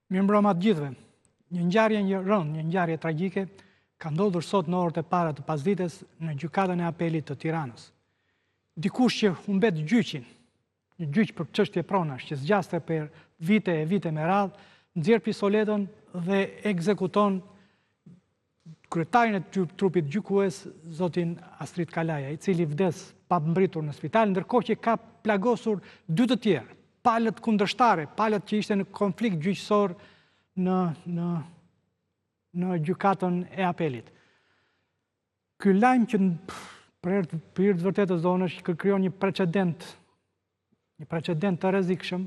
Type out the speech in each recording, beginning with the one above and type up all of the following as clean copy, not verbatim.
Mirëmbrëma të gjithëve. Një ngjarje rënd, një ngjarje tragjike, ka ndodhur sot në orët e para të pasdites në gjykatën e apelit të Tiranës. Dikush që humbet gjyqin, një gjyq për çështje pronash, që zgjaste për vite e vite me radhë, nxjerr pistoletën dhe ekzekuton kryetarin e trupit gjykues, zotin Astrit Kalaja, i cili vdes pa mbritur në spital, ndërkohë që ka plagosur dy të tjerë, palët kundërshtare, palët që ishte në konflikt gjyqësor në gjykatën e apelit. Ky lajm që për hir të vërtetës zonësh krijon një precedent të rrezikshëm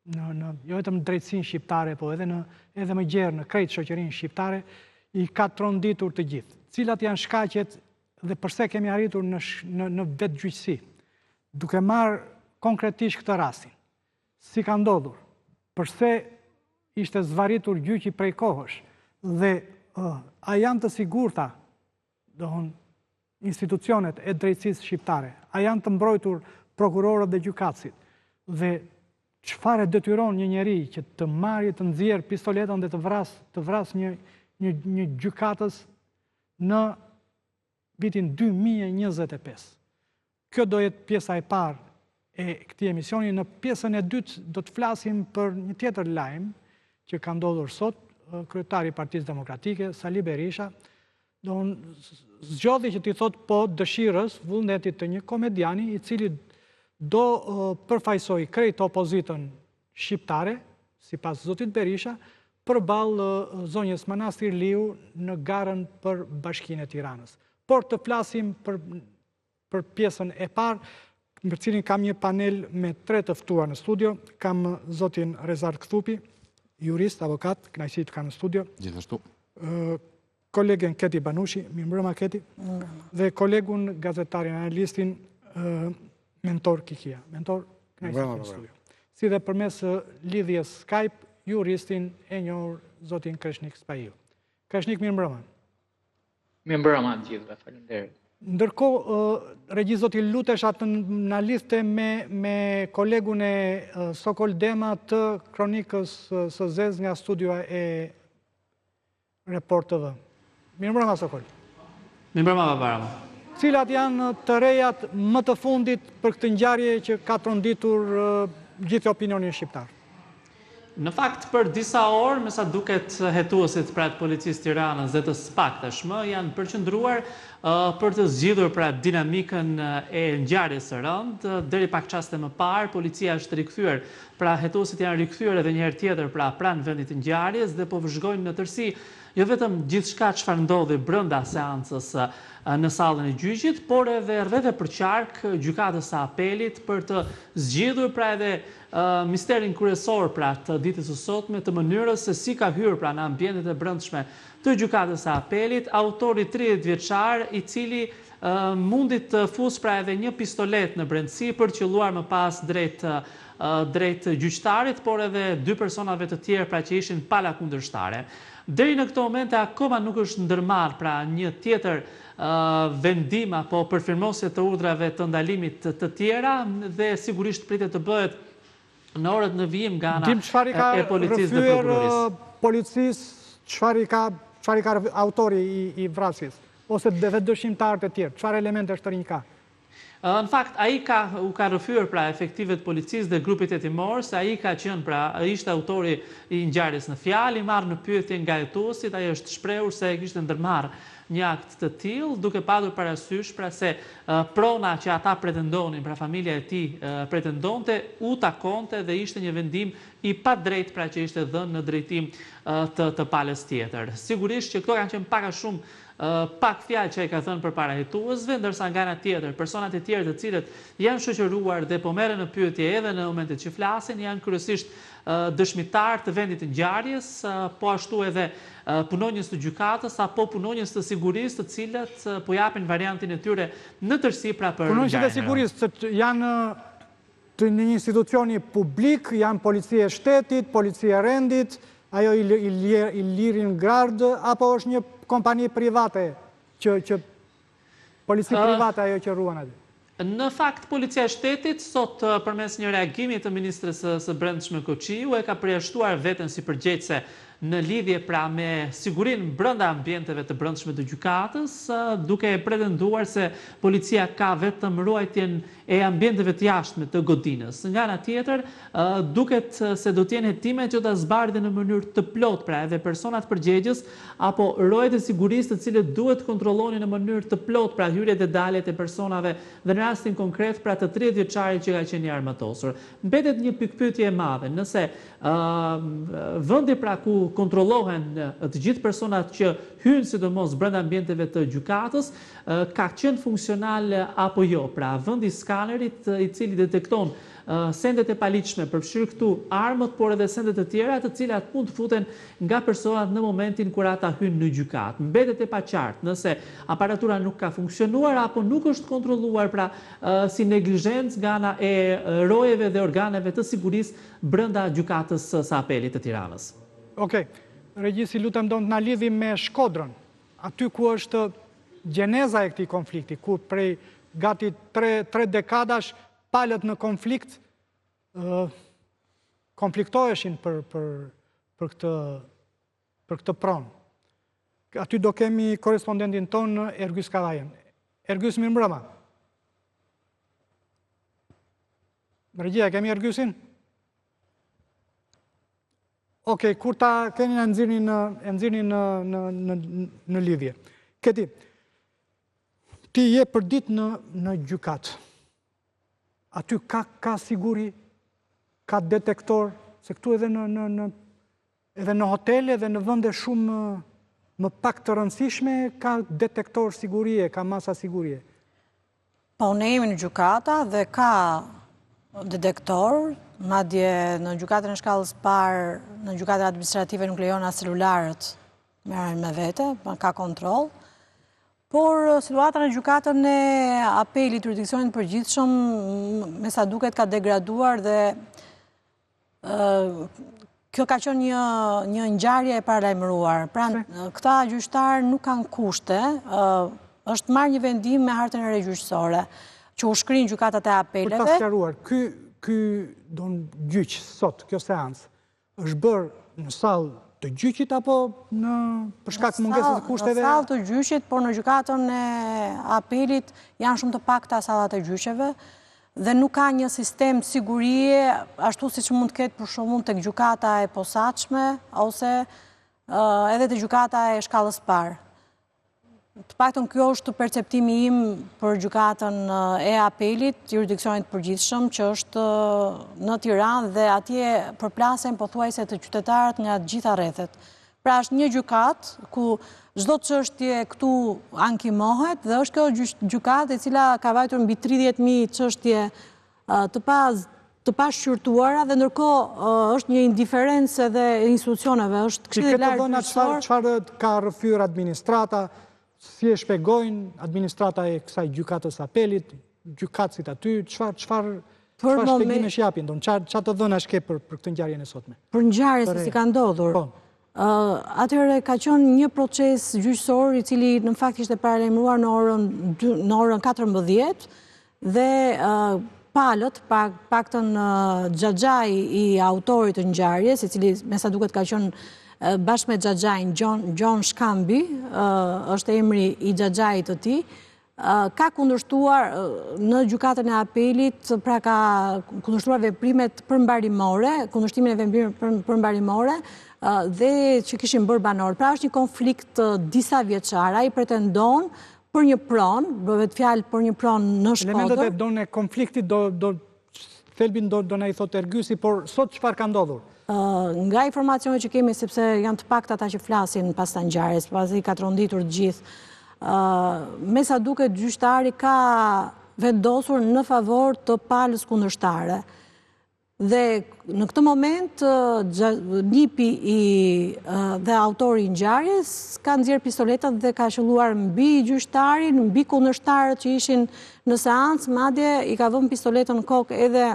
jo vetëm në drejtësinë shqiptare, po edhe më gjerë në krejt shoqërinë shqiptare, i ka tronditur të gjithë. Cilat janë shkaqet dhe pse kemi arritur në vetgjyqësi, duke marrë konkretisht këtë rastin. Si ka ndodhur? Përse ishte zvaritur gjyqi prej kohësh dhe a janë të sigurta institucionet e drejtësisë shqiptare, a janë të mbrojtur prokurorët dhe gjykatësit, dhe çfarë detyron një njeri që të marrë, të nxjerrë pistoletën dhe të vras një gjykatës në vitin 2025. Kjo do jetë pjesa e parë e këtij emisioni. Në pjesën e dytë do të flasim për një tjetër lajm që ka ndodhur sot. Kryetari i Partisë Demokratike, Sali Berisha, zgjodhi që t'i thot po dëshirës, vullnetit të një komediani i cili do përfaqësoj krejt opozitën shqiptare, sipas zotit Berisha, përballë zonjës Manastir Liu në garën për Bashkinë e Tiranës. Por të flasim për pjesën e parë, për cilin kam një panel me 3 të ftuar në studio. Kam zotin Rezar Kthupi, jurist, avokat, kënaqësi të kam në studio. Gjithashtu. Kolegen Keti Banushi, mirëmbrëma Keti, dhe kolegun gazetarin, analistin Mentor Kikia. Mentor, kënaqësi të kam në studio. Si dhe përmes lidhjes Skype, juristin e njohur zotin Kreshnik Spaiu. Kreshnik, mirëmbrëma. Mirëmbrëma të gjithëve, faleminderit. Ndërkohë, regji zoti, lutesh atë na lidhte me kolegun e Sokol Dema të kronikës së zez nga studioja e Report TV. Mirëmbrëma Sokol. Mirëmbrëma Babarama. Cilat janë të rejat më të fundit për këtë ngjarje që ka tronditur gjithë opinionin shqiptar? Në fakt, për disa orë, me sa duket hetuesit pra të policisë Tiranës dhe të SPAK tashmë, janë përqendruar për të zgjidhur pra dinamikën e ngjarjes së rëndë. Deri pak çaste më parë, policia është rikthyer, pra hetuesit janë rikthyer edhe një herë tjetër pra pranë vendit të ngjarjes dhe po vëzhgojnë në tërësi jo vetëm gjithçka çfarë ndodhi brenda seancës në sallën e gjyqit, por edhe rreth e përqark gjykatës së apelit për të zgjidhur pra edhe misterin kryesor pra të ditës së sotme, të mënyrës se si ka hyrë pra në ambientet e brendshme të gjykatës së apelit autori 30 vjeçar, i cili mundi të fusë pra edhe një pistolet në brendësi për qelluar më pas drejt gjyqtarit, por edhe 2 personave të tjerë pra që ishin pala kundërshtare. Deri në këtë moment akoma nuk është ndërmarrë pra një tjetër vendim apo përfirmosje të urdhrave të ndalimit të tjera dhe sigurisht pritet të bëhet në orët në vijim nga ana e policisë dhe prokurorisë. Policisë, çfarë ka autori i vrasjes ose dhe dëshimtarët e tjerë, çfarë elemente shtrenjtë ka? Në fakt, ai u ka rrëfyer pra efektivet policisë dhe grupit hetimor, se ai ka qenë pra ishte autori i ngjarjes në fjalë, i marrë në pyetje nga hetuesit, ai është shprehur se kishte ndërmarrë një akt të tillë, duke padur parasysh pra se prona që ata pretendonin, pra familja e tij pretendonte, u takonte dhe ishte një vendim i padrejtë pra që ishte dhënë në drejtim të palës tjetër. Sigurisht që këto kanë qenë pak a shumë pak fjalë që ai ka thënë përpara hetuesve, ndërsa nga ana tjetër, personat e tjerë të cilët janë shoqëruar dhe po merren në pyetje edhe në momentet që flasin, janë kryesisht dëshmitar të vendit të ngjarjes, po ashtu edhe punonjës të gjykatës apo punonjës të sigurisë, të cilët po japin variantin e tyre në tërësi pra për ngjarjen. Punonjës të sigurisë janë të një institucioni publik, janë policia e shtetit, policia e rendit, ajo i lirin gardë, apo është një kompani private që polici private ajo që ruan aty? Në fakt, Policia e Shtetit sot përmes një reagimi të Ministres së Brendshme Koqiu e ka përjashtuar veten si përgjegjëse në lidhje pra me sigurinë brenda ambienteve të brendshme të gjykatës, duke pretenduar se policia ka vetëm ruajtjen e ambienteve të jashtme të godinës. Nga ana tjetër, duket se do të jenë hetime që ta zbardhin në mënyrë të plotë, pra edhe personat përgjegjës apo rojet e sigurisë të cilët duhet kontrollonin në mënyrë të plotë, pra hyrjet e daljet e personave dhe në rastin konkret pra të 30 vjeçarit që ka qenë i armatosur. Mbetet një pikpyetje e madhe, nëse vendi pra ku kontrollohen të gjithë personat që hynë sidomos brenda ambienteve të gjykatës, ka qenë funksional apo jo. Pra, vendi skanerit i cili detekton sendet e paligjshme, përfshirë këtu armët, por edhe sendet e tjera, të cilat mund të futen nga personat në momentin kur ata hynë në gjykatë. Mbetet e paqartë nëse aparatura nuk ka funksionuar apo nuk është kontrolluar pra si neglizhencë nga ana e rojeve dhe organeve të sigurisë brenda gjykatës së apelit të Tiranës. Okej, regjisi lutem do të na lidhim me Shkodrën, aty ku është gjeneza e këtij konflikti, ku prej gati 3 dekadash palët në konflikt konfliktoheshin për këtë pronë. Aty do kemi korespondentin tonë Ergys Kavajen. Ergys, mirëmbrëma. Regjia, kemi Ergysin? Okej, kur ta keni e nxirni në lidhje. Këti, ti je për ditë në gjykatë. Aty ka siguri, ka detektor, se këtu edhe në hotele dhe në vende shumë më pak të rëndësishme, ka detektor sigurie, ka masa sigurie. Po, ne jemi në gjykata dhe ka detektor, madje në gjykatën e shkallës parë, në gjykatën administrative nuk lejon as celularët merren me vete, ka kontroll. Por situata në gjykatën e apelit jurisdiksionit përgjithshëm me sa duket ka degraduar dhe kjo ka qenë një ngjarje e paralajmëruar. Pra, këta gjyqtar nuk kanë kushte, është marrë një vendim me hartën e re gjyqësore, që u shkrin gjykatat e apeleve. Për ta sqaruar, ky gjyq sot, kjo seancë, është bërë në sallë të gjyqit apo për shkak mungesës të kushteve? Në sallë të gjyqit, por në gjykatën e apelit janë shumë të pakta sallat e gjyqeve dhe nuk ka një sistem sigurie ashtu siç mund të ketë për shembull tek gjykata e posaçme ose edhe te gjykata e shkallës parë. Të paktën kjo është perceptimi im për gjykatën e apelit, jurisdiksionit përgjithshëm, që është në Tiranë dhe atje përplasen pothuajse të qytetarët nga të gjitha rrethet. Pra është një gjykat ku çdo çështje këtu ankimohet dhe është kjo gjykatë e cila ka vajtur mbi 30.000 çështje të pashqyrtuara dhe ndërkohë është një indiferencë edhe institucioneve, është Këshilli i Lartë Gjyqësor. Çfarë ka rrëfyer administrata? Si e shpegojnë administrata e kësaj gjykatës apelit, gjykatësit aty, çfarë shpegimesh japin? Çfarë të dhënash ke për këtë ngjarjen e sotme? Për ngjarjen se si ka ndodhur. Atëherë ka qenë një proces gjyqësor i cili në fakt ishte paralajmëruar në orën 14 dhe palët, paktën xhaxhai i autorit të ngjarjes, i cili me sa duket ka qenë bashkë me xhaxhain Gjon Shkambi, është emri i xhaxhait të tij, ka kundërshtuar në gjykatën e apelit, pra ka kundërshtuar veprimet përmbarimore, kundërshtimin e veprimeve përmbarimore dhe që kishin bërë banor. Pra është një konflikt disa vjeçar, ai pretendon për një pronë, bëhet fjalë për një pronë në Shkodër. Elementet e donë konfliktit thelbin do na i thotë Ergysi, por sot çfarë ka ndodhur? Nga informacionet që kemi, sepse janë të pakta ata që flasin pas të ngjarjes, pasi ka tronditur të gjithë, me sa duket gjyqtari ka vendosur në favor të palës kundërshtare. Dhe në këtë moment, nipi dhe autori i ngjarjes ka nxjerrë pistoletat dhe ka qelluar mbi gjyqtarin, mbi kundërshtarët që ishin në seancë, madje i ka vënë pistoletën në kokë edhe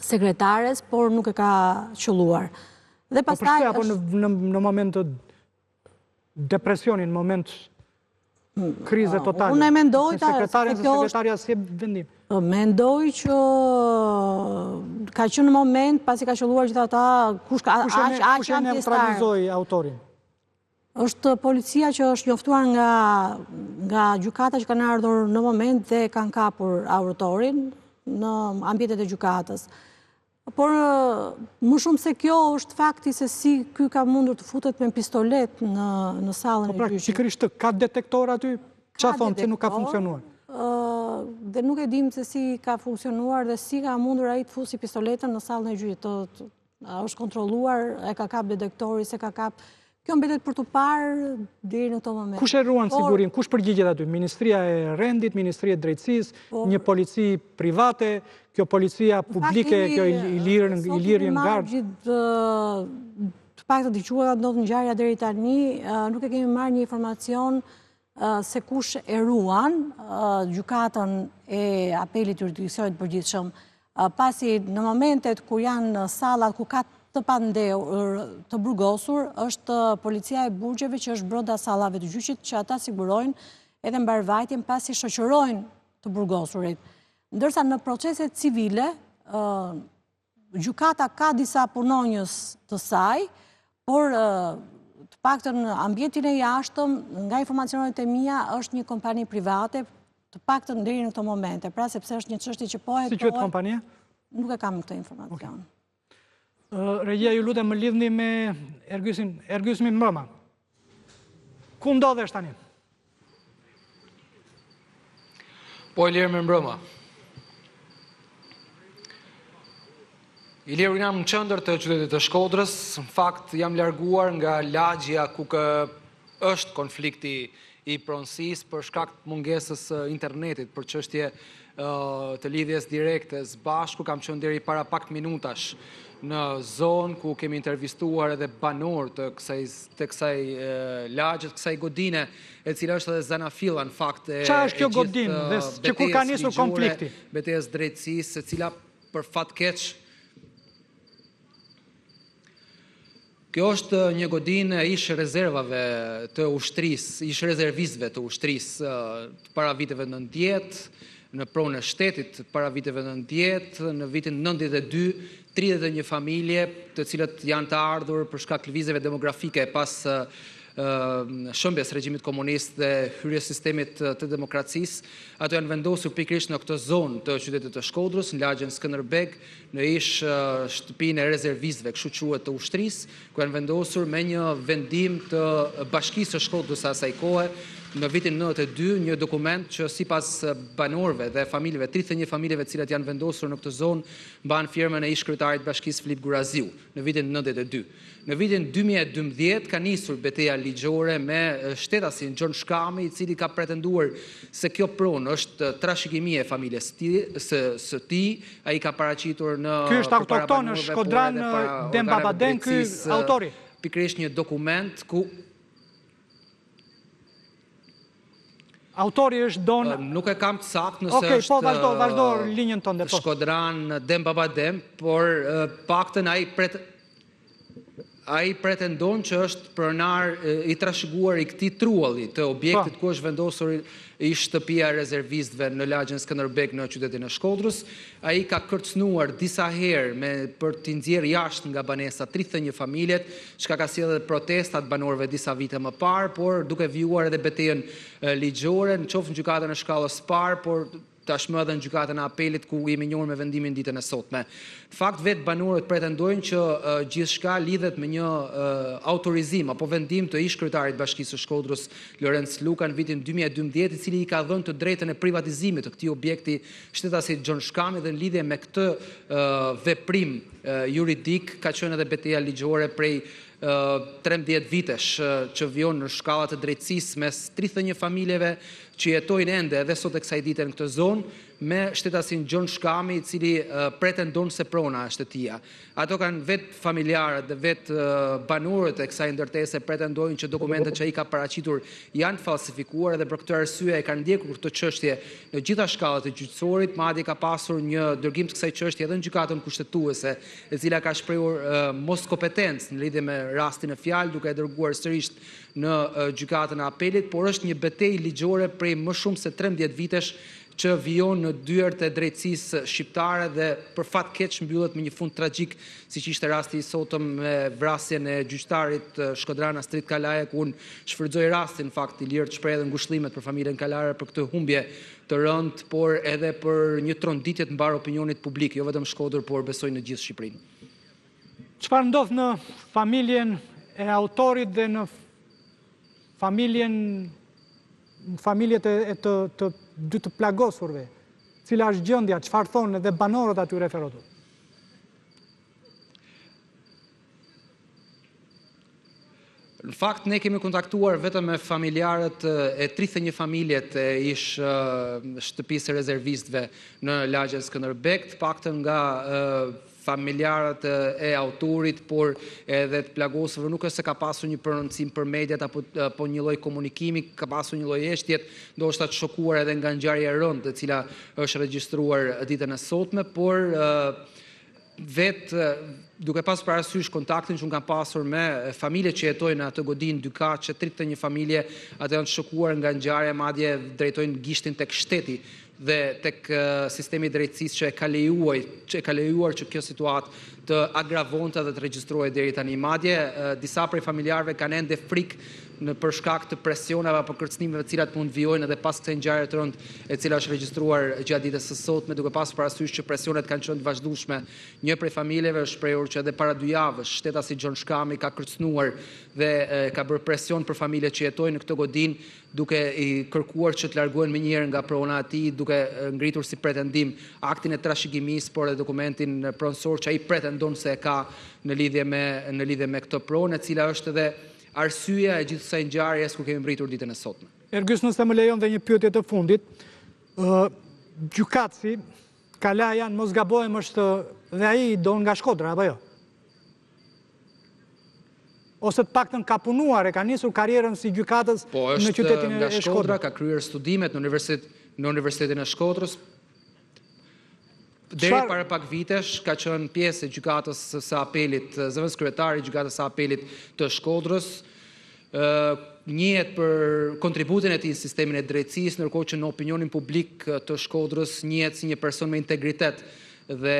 sekretares, por nuk e ka qelluar. Dhe pastaj apo në moment të depresionin, në moment krize totale. Unë e mendoj sekretarja si vendim. Mendoj që ka qenë në moment, pasi ka qelluar gjithë ata, kush e neutralizoi autorin? Është policia që është njoftuar nga gjykata që kanë ardhur në moment dhe kanë kapur autorin në ambientet e gjykatës. Por më shumë se kjo është fakti se si ky ka mundur të futet me pistolet në sallën e gjykatës. Po pikërisht ka detektor aty? Çfarë thonë se nuk ka funksionuar? Dhe nuk e dim se si ka funksionuar dhe si ka mundur ai të fusi pistoletën në sallën e gjykatës. Është kontrolluar, e ka kap detektori, se ka kap. Kjo mbetet për të parë deri në këtë moment. Kush e ruan sigurinë? Kush përgjigjet aty? Ministria e Rendit, Ministria e Drejtësisë, një polici private, kjo policia publike, kjo Ilirian Guard? Të paktën dëgjuara ndodh ngjarja deri tani, nuk e kemi marrë një informacion se kush e ruan gjykatën e apelit jurisdiksionit përgjithshëm, pasi në momentet kur janë sallat ku ka të pandehur, të burgosur, është policia e burgjeve që është brenda sallave të gjyqit, që ata sigurojnë edhe mbarvajtjen pasi shoqërojnë të burgosurit. Ndërsa në proceset civile, gjykata ka disa punonjës të saj, por të paktën në ambientin e jashtëm, nga informacionet e mia, është një kompani private, të paktën deri në këto momente, pra sepse është një çështje që po Si quhet kompania? Nuk e kam këtë informacion. Regjia, ju lutem më lidhni me Ergysmin Mbrëma. Ku ndodhesh tani? Po, Ilir me Mbrëma. Ilir, jam në qendër të qytetit të Shkodrës. Në fakt, jam larguar nga lagja ku është konflikti i pronësisë për shkak të mungesës internetit, për çështje të lidhjes direkte së bashku. Kam qenë deri para pak minutash në zonë ku kemi intervistuar edhe banor të kësaj lagje, të kësaj godine, e cila është edhe zanafilla në fakt e Çfarë është kjo godinë dhe që kur ka nisur konflikti? Betejës drejtësisë, e cila për fat keq kjo është një godinë e ish rezervave të ushtrisë, ish rezervistëve të ushtrisë para viteve 90, në pronën e shtetit para viteve 90, në vitin 92, 31 familje të cilët janë të ardhur për shkak lëvizjeve demografike pas shëmbjes regjimit komunist dhe hyrjes sistemit të demokracisë. Ato janë vendosur pikërisht në këtë zonë të qytetit të Shkodrës, në lagjen Skënderbeg, në ish shtëpinë e rezervistëve, kështu quhet, të ushtrisë, ku janë vendosur me një vendim të Bashkisë së Shkodrës asaj kohe, në vitin 92, një dokument që sipas banorëve dhe familjeve, 31 familjeve të cilat janë vendosur në këtë zonë, mban firmën e ish-kryetarit Bashkisë Filip Guraziu në vitin 92. Në vitin 2012 ka nisur betejë ligjore me shtetasin Gjon Shkami, i cili ka pretenduar se kjo pronë është trashëgimi e familjes së tij. Ai ka paraqitur në Ky është autokton, është Shkodran Dembabaden, ky autori. Pikërisht një dokument ku Autori është Don... Nuk e kam të saktë nëse është... Po, vazhdo linjën tënde. Shkodran Dembabadem, por paktën ai pretendon që është pronar i trashëguar i këtij trualli të objektit ku është vendosur i shtëpia e rezervistëve në lagjen Skënderbeg në qytetin e Shkodrës. Ai ka kërcënuar disa herë për t'i nxjerrë jashtë nga banesa 31 familjet, çka ka sjellë protestat banorëve disa vite më parë, por duke vijuar edhe betejën ligjore, në qoftë në gjykatën e shkallës parë, por tashmë edhe në gjykatën e apelit ku jemi njohur me vendimin ditën e sotme. Në fakt, vetë banorët pretendojnë që gjithçka lidhet me një autorizim apo vendim të ish-kryetarit Bashkisë së Shkodrës, Lorenz Luka, në vitin 2012, i cili i ka dhënë të drejtën e privatizimit të këtij objekti shtetasit Gjon Shkami, dhe në lidhje me këtë veprim juridik ka qenë edhe betejë ligjore prej 13 vitesh që vjon në shkallat të drejtësisë mes 31 familjeve që jetojnë ende edhe sot e kësaj dite në këtë zonë, me shtetasin Gjon Shkami, i cili pretendon se prona është e tija. Ato kanë vetë familjarët dhe vetë banorët e kësaj ndërtese pretendojnë që dokumentet që ai ka paraqitur janë falsifikuar dhe për këtë arsye e kanë ndjekur këtë çështje në gjitha shkallat e gjyqësorit, madje ka pasur një dërgim të kësaj çështje edhe në gjykatën kushtetuese, e cila ka shprehur mos kompetencë në lidhje me rastin e fjalë, duke e dërguar sërish në gjykatën e apelit, por është një betejë ligjore prej më shumë se 13 vitesh që vijon në dyert e drejtësisë shqiptare dhe për fat keq mbyllet me një fund tragjik, siç ishte rasti i sotëm me vrasjen e gjyqtarit Shkodran Astrid Kalaja, ku unë shfrytëzoj rastin në fakt i lirë të shpreh edhe ngushëllimet për familjen Kalare për këtë humbje të rëndë, por edhe për një tronditje të mbar opinionit publik, jo vetëm Shkodër, por besoj në gjithë Shqipërinë. Çfarë ndodh në familjen e autorit dhe në familjet e të dy të plagosurve? Cila është gjendja, çfarë thonë edhe banorët aty referotur? Në fakt, ne kemi kontaktuar vetëm me familjarët e 31 familjet e ish shtëpisë rezervistëve në lagjen Skënderbek, të paktën nga familjarët e autorit, por edhe të plagosëve, nuk është se ka pasur një prononcim për mediat apo një lloj komunikimi, ka pasur një lloj heshtjet, ndoshta të shokuar edhe nga ngjarja e rëndë, e cila është regjistruar ditën e sotme, por vetë duke pasur parasysh kontaktin që unë kam pasur me familje që jetojnë në atë godinë Dykaçe, 31 familje, atë janë të shokuar nga ngjarja, madje drejtojnë gishtin tek shteti dhe tek sistemi i drejtësisë që e ka lejuar që kjo situatë të agravonte dhe të regjistrohej deri tani. Madje disa prej familjarëve kanë ende frikë për shkak të presioneve apo kërcënimeve të cilat mund vijojnë edhe pas kësaj ngjarje të rëndë e cila është regjistruar gjatë ditës së sotme, duke pasur parasysh që presionet kanë qenë të vazhdueshme. Një prej familjeve është shprehur që edhe para 2 javësh shtetasi Gjon Shkami ka kërcënuar dhe ka bërë presion për familjet që jetojnë në këtë godinë, duke i kërkuar që të largohen menjëherë nga prona e tij, duke ngritur si pretendim aktin e trashëgimisë, por edhe dokumentin pronësor që ai pretendon se e ka në lidhje me këtë pronë, e cila është edhe arsyeja e gjithë kësaj ngjarjes ku kemi mbritur ditën e sotme. Ergys, nëse më lejon dhe një pyetje të fundit, gjykatësi Kalaja, mos gabohem, është dhe ai do nga Shkodra apo jo? Ose të paktën ka punuar, e ka nisur karrierën si gjykatës në qytetin e Shkodrës? Shkodra, ka kryer studimet në Universitetin e Shkodrës. Deri para pak vitesh ka qenë pjesë e gjykatës së apelit, zëvendës kryetari i gjykatës së apelit të Shkodrës. Njihet për kontributin e tij në sistemin e drejtësisë, ndërkohë që në opinionin publik të Shkodrës njihet si një person me integritet dhe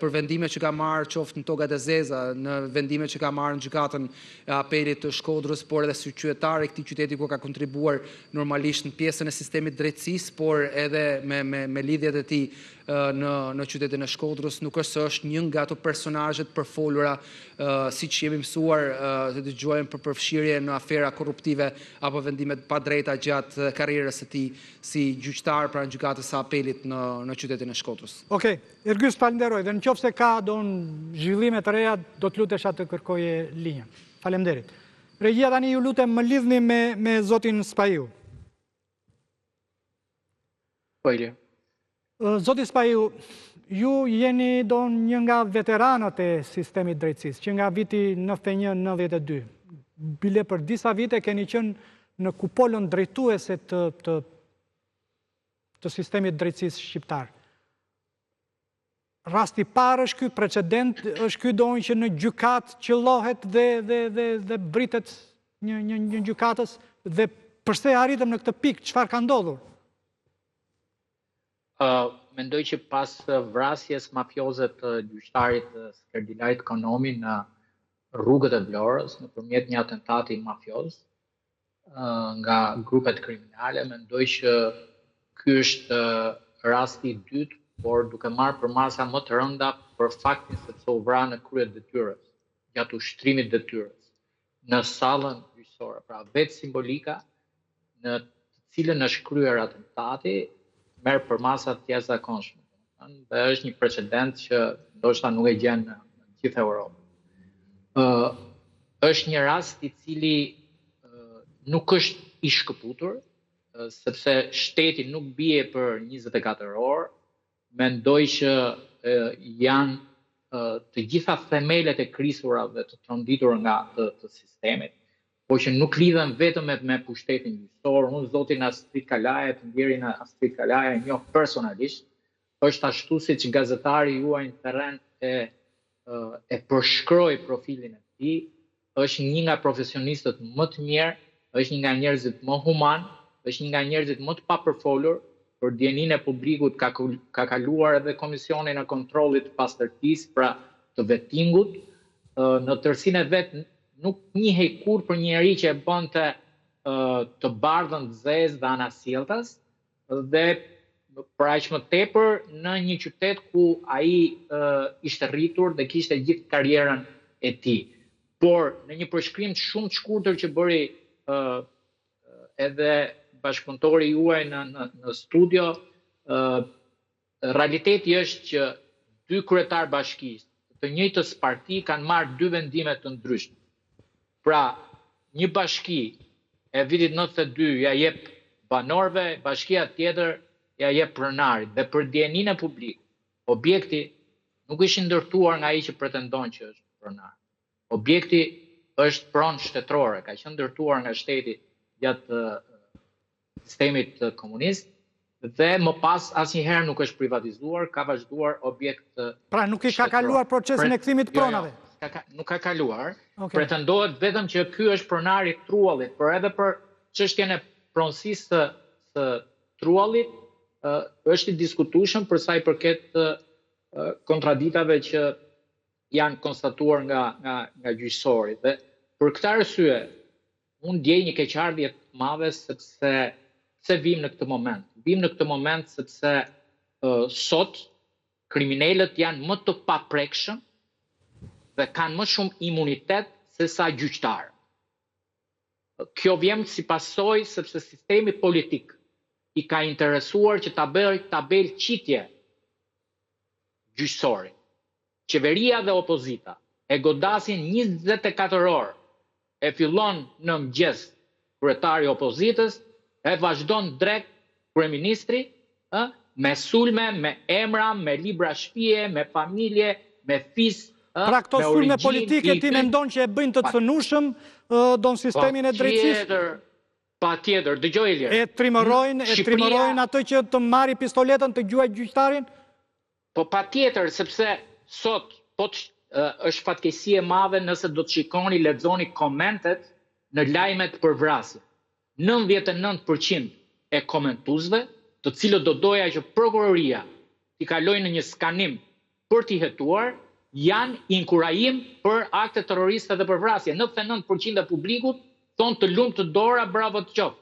për vendimet që ka marrë qoftë në togat e zeza, në vendimet që ka marrë në gjykatën e apelit të Shkodrës, por edhe si qytetar i këtij qyteti ku ka kontribuar normalisht në pjesën e sistemit drejtësisë, por edhe me lidhjet e tij në qytetin e Shkodrës, nuk është se është një nga ato personazhet përfolura siç jemi mësuar të dëgjojmë për përfshirje në afera korruptive apo vendime të padrejta gjatë karrierës së tij si gjyqtar pranë gjykatës së apelit në qytetin e Shkodrës. Okej, Ergys, falenderoj, dhe nëse ka zhvillime të reja, do të lutesha të kërkoje linjën. Faleminderit. Regjia, tani ju lutem më lidhni me zotin Spahiu. Po, Ilir. Zoti Spahiu, ju jeni një nga veteranët e sistemit drejtësisë, që nga viti 91-92. Bile për disa vite keni qenë në kupolën drejtuese të sistemit drejtësisë shqiptar. Rasti parë është ky, precedent është ky, donjë që në gjykat qellohet dhe britet një gjykatës, dhe përse arritëm në këtë pikë, çfarë ka ndodhur? Mendoj që pas vrasjes mafioze të gjyqtarit Skerdilajt Konomi në rrugët e Vlorës nëpërmjet një atentati mafioz nga grupet kriminale, mendoj që ky është rasti i dytë, por duke marrë përmasa më të rënda për faktin se u vra në krye detyrës, gjatë ushtrimit detyrës, në sallën gjyqësore. Pra vetë simbolika në të cilën është kryer atentati merr përmasa të jashtëzakonshme. Dhe është një precedent që ndoshta nuk e gjen në gjithë Europën. Është një rast i cili nuk është i shkëputur, sepse shteti nuk bie për 24 orë, mendoj që janë të gjitha themelet e krisura dhe të tronditur nga të sistemit, po që nuk lidhen vetëm me pushtetin gjyqësor. Unë zotin Astrid Kalaja, të ndjerin Astrid Kalaja, e njoh personalisht, është ashtu siç gazetari juaj në terren e përshkroi profilin e tij, është një nga profesionistët më të mirë, është një nga njerëzit më human, është një nga njerëzit më të papërfolur. Për dijenin e publikut ka kaluar edhe komisionin e kontrollit të pastërtisë, pra të vettingut. Në tërsinë e vet nuk njihej kur për një njerëz që e bënte të bardhën të zezë dhe anasjelltas, dhe për aq më tepër në një qytet ku ai ishte rritur dhe kishte gjithë karrierën e tij. Por në një përshkrim shumë të shkurtër që bëri edhe bashkëpunëtori juaj në studio, realiteti është që dy kryetar bashkisë të njëjtës parti kanë marrë dy vendime të ndryshme. Pra, një bashki e vitit 92 ja jep banorëve, bashkia tjetër ja jep pronarit. Dhe për dijenin e publik, objekti nuk ishte ndërtuar nga ai që pretendon që është pronar. Objekti është pronë shtetërore, ka qenë ndërtuar nga shteti gjatë sistemit komunist, dhe më pas asnjëherë nuk është privatizuar, ka vazhduar objekt Pra nuk i ka kaluar procesin e kthimit pronave. Nuk ka kaluar. Pretendohet vetëm që ky është pronari i truallit, por edhe për çështjen e pronësisë të truallit është i diskutueshëm për sa i përket kontraditave që janë konstatuar nga gjyqësori. Dhe për këtë arsye, unë ndjej një keqardhje të madhe sepse vim në këtë moment. Vim në këtë moment sepse sot kriminalët janë më të paprekshëm dhe kanë më shumë imunitet se sa gjyqtarë. Kjo vjen si pasojë sepse sistemi politik i ka interesuar që ta bëjë qitje gjyqësorin. Qeveria dhe opozita e godasin 24 orë. E fillon në mëngjes kryetari i opozitës, e vazhdon drejt kryeministri, me sulme, me emra, me libra shtëpie, me familje, me fis. Pra këto sulme politike ti mendon që e bëjnë të cënushëm don sistemin e drejtësisë? Patjetër, dëgjoj Ilir. E trimërojnë atë që të marri pistoletën të gjuaj gjyqtarin? Po patjetër, sepse sot është fatkeqësi e madhe nëse do të shikoni, lexoni komentet në lajmet për vrasje. 99% e komentuesve, të cilët do doja që prokuroria t'i kalojë në një skanim për t'i hetuar, janë inkurajim për akte terroriste dhe për vrasje. 99% e publikut thonë të lumt të dora, bravo të qoftë.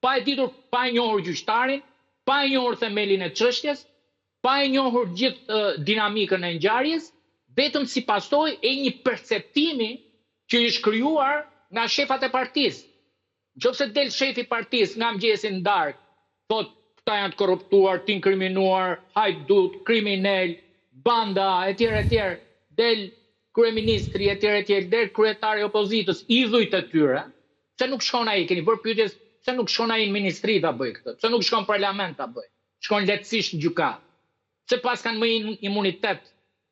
Pa e ditur, pa e njohur gjyqtarin, pa e njohur themelin e çështjes, pa e njohur gjithë dinamikën e ngjarjes, vetëm si pasojë e një perceptimi që i shkryuar nga shefat e partisë. Nëse del shefi i partisë nga mëngjesi në darkë, thotë këta janë të korruptuar, të inkriminuar, hajdut, kriminal, banda, etj. Del kryeministri, etj. Del kryetari i opozitës, idhujt e tyre, pse nuk shkon ai? Keni bërë pyetje, pse nuk shkon ai në ministri ta bëjë këtë? Pse nuk shkon në parlament ta bëjë? Shkon lehtësisht në gjykatë. Pse pas kanë më imunitet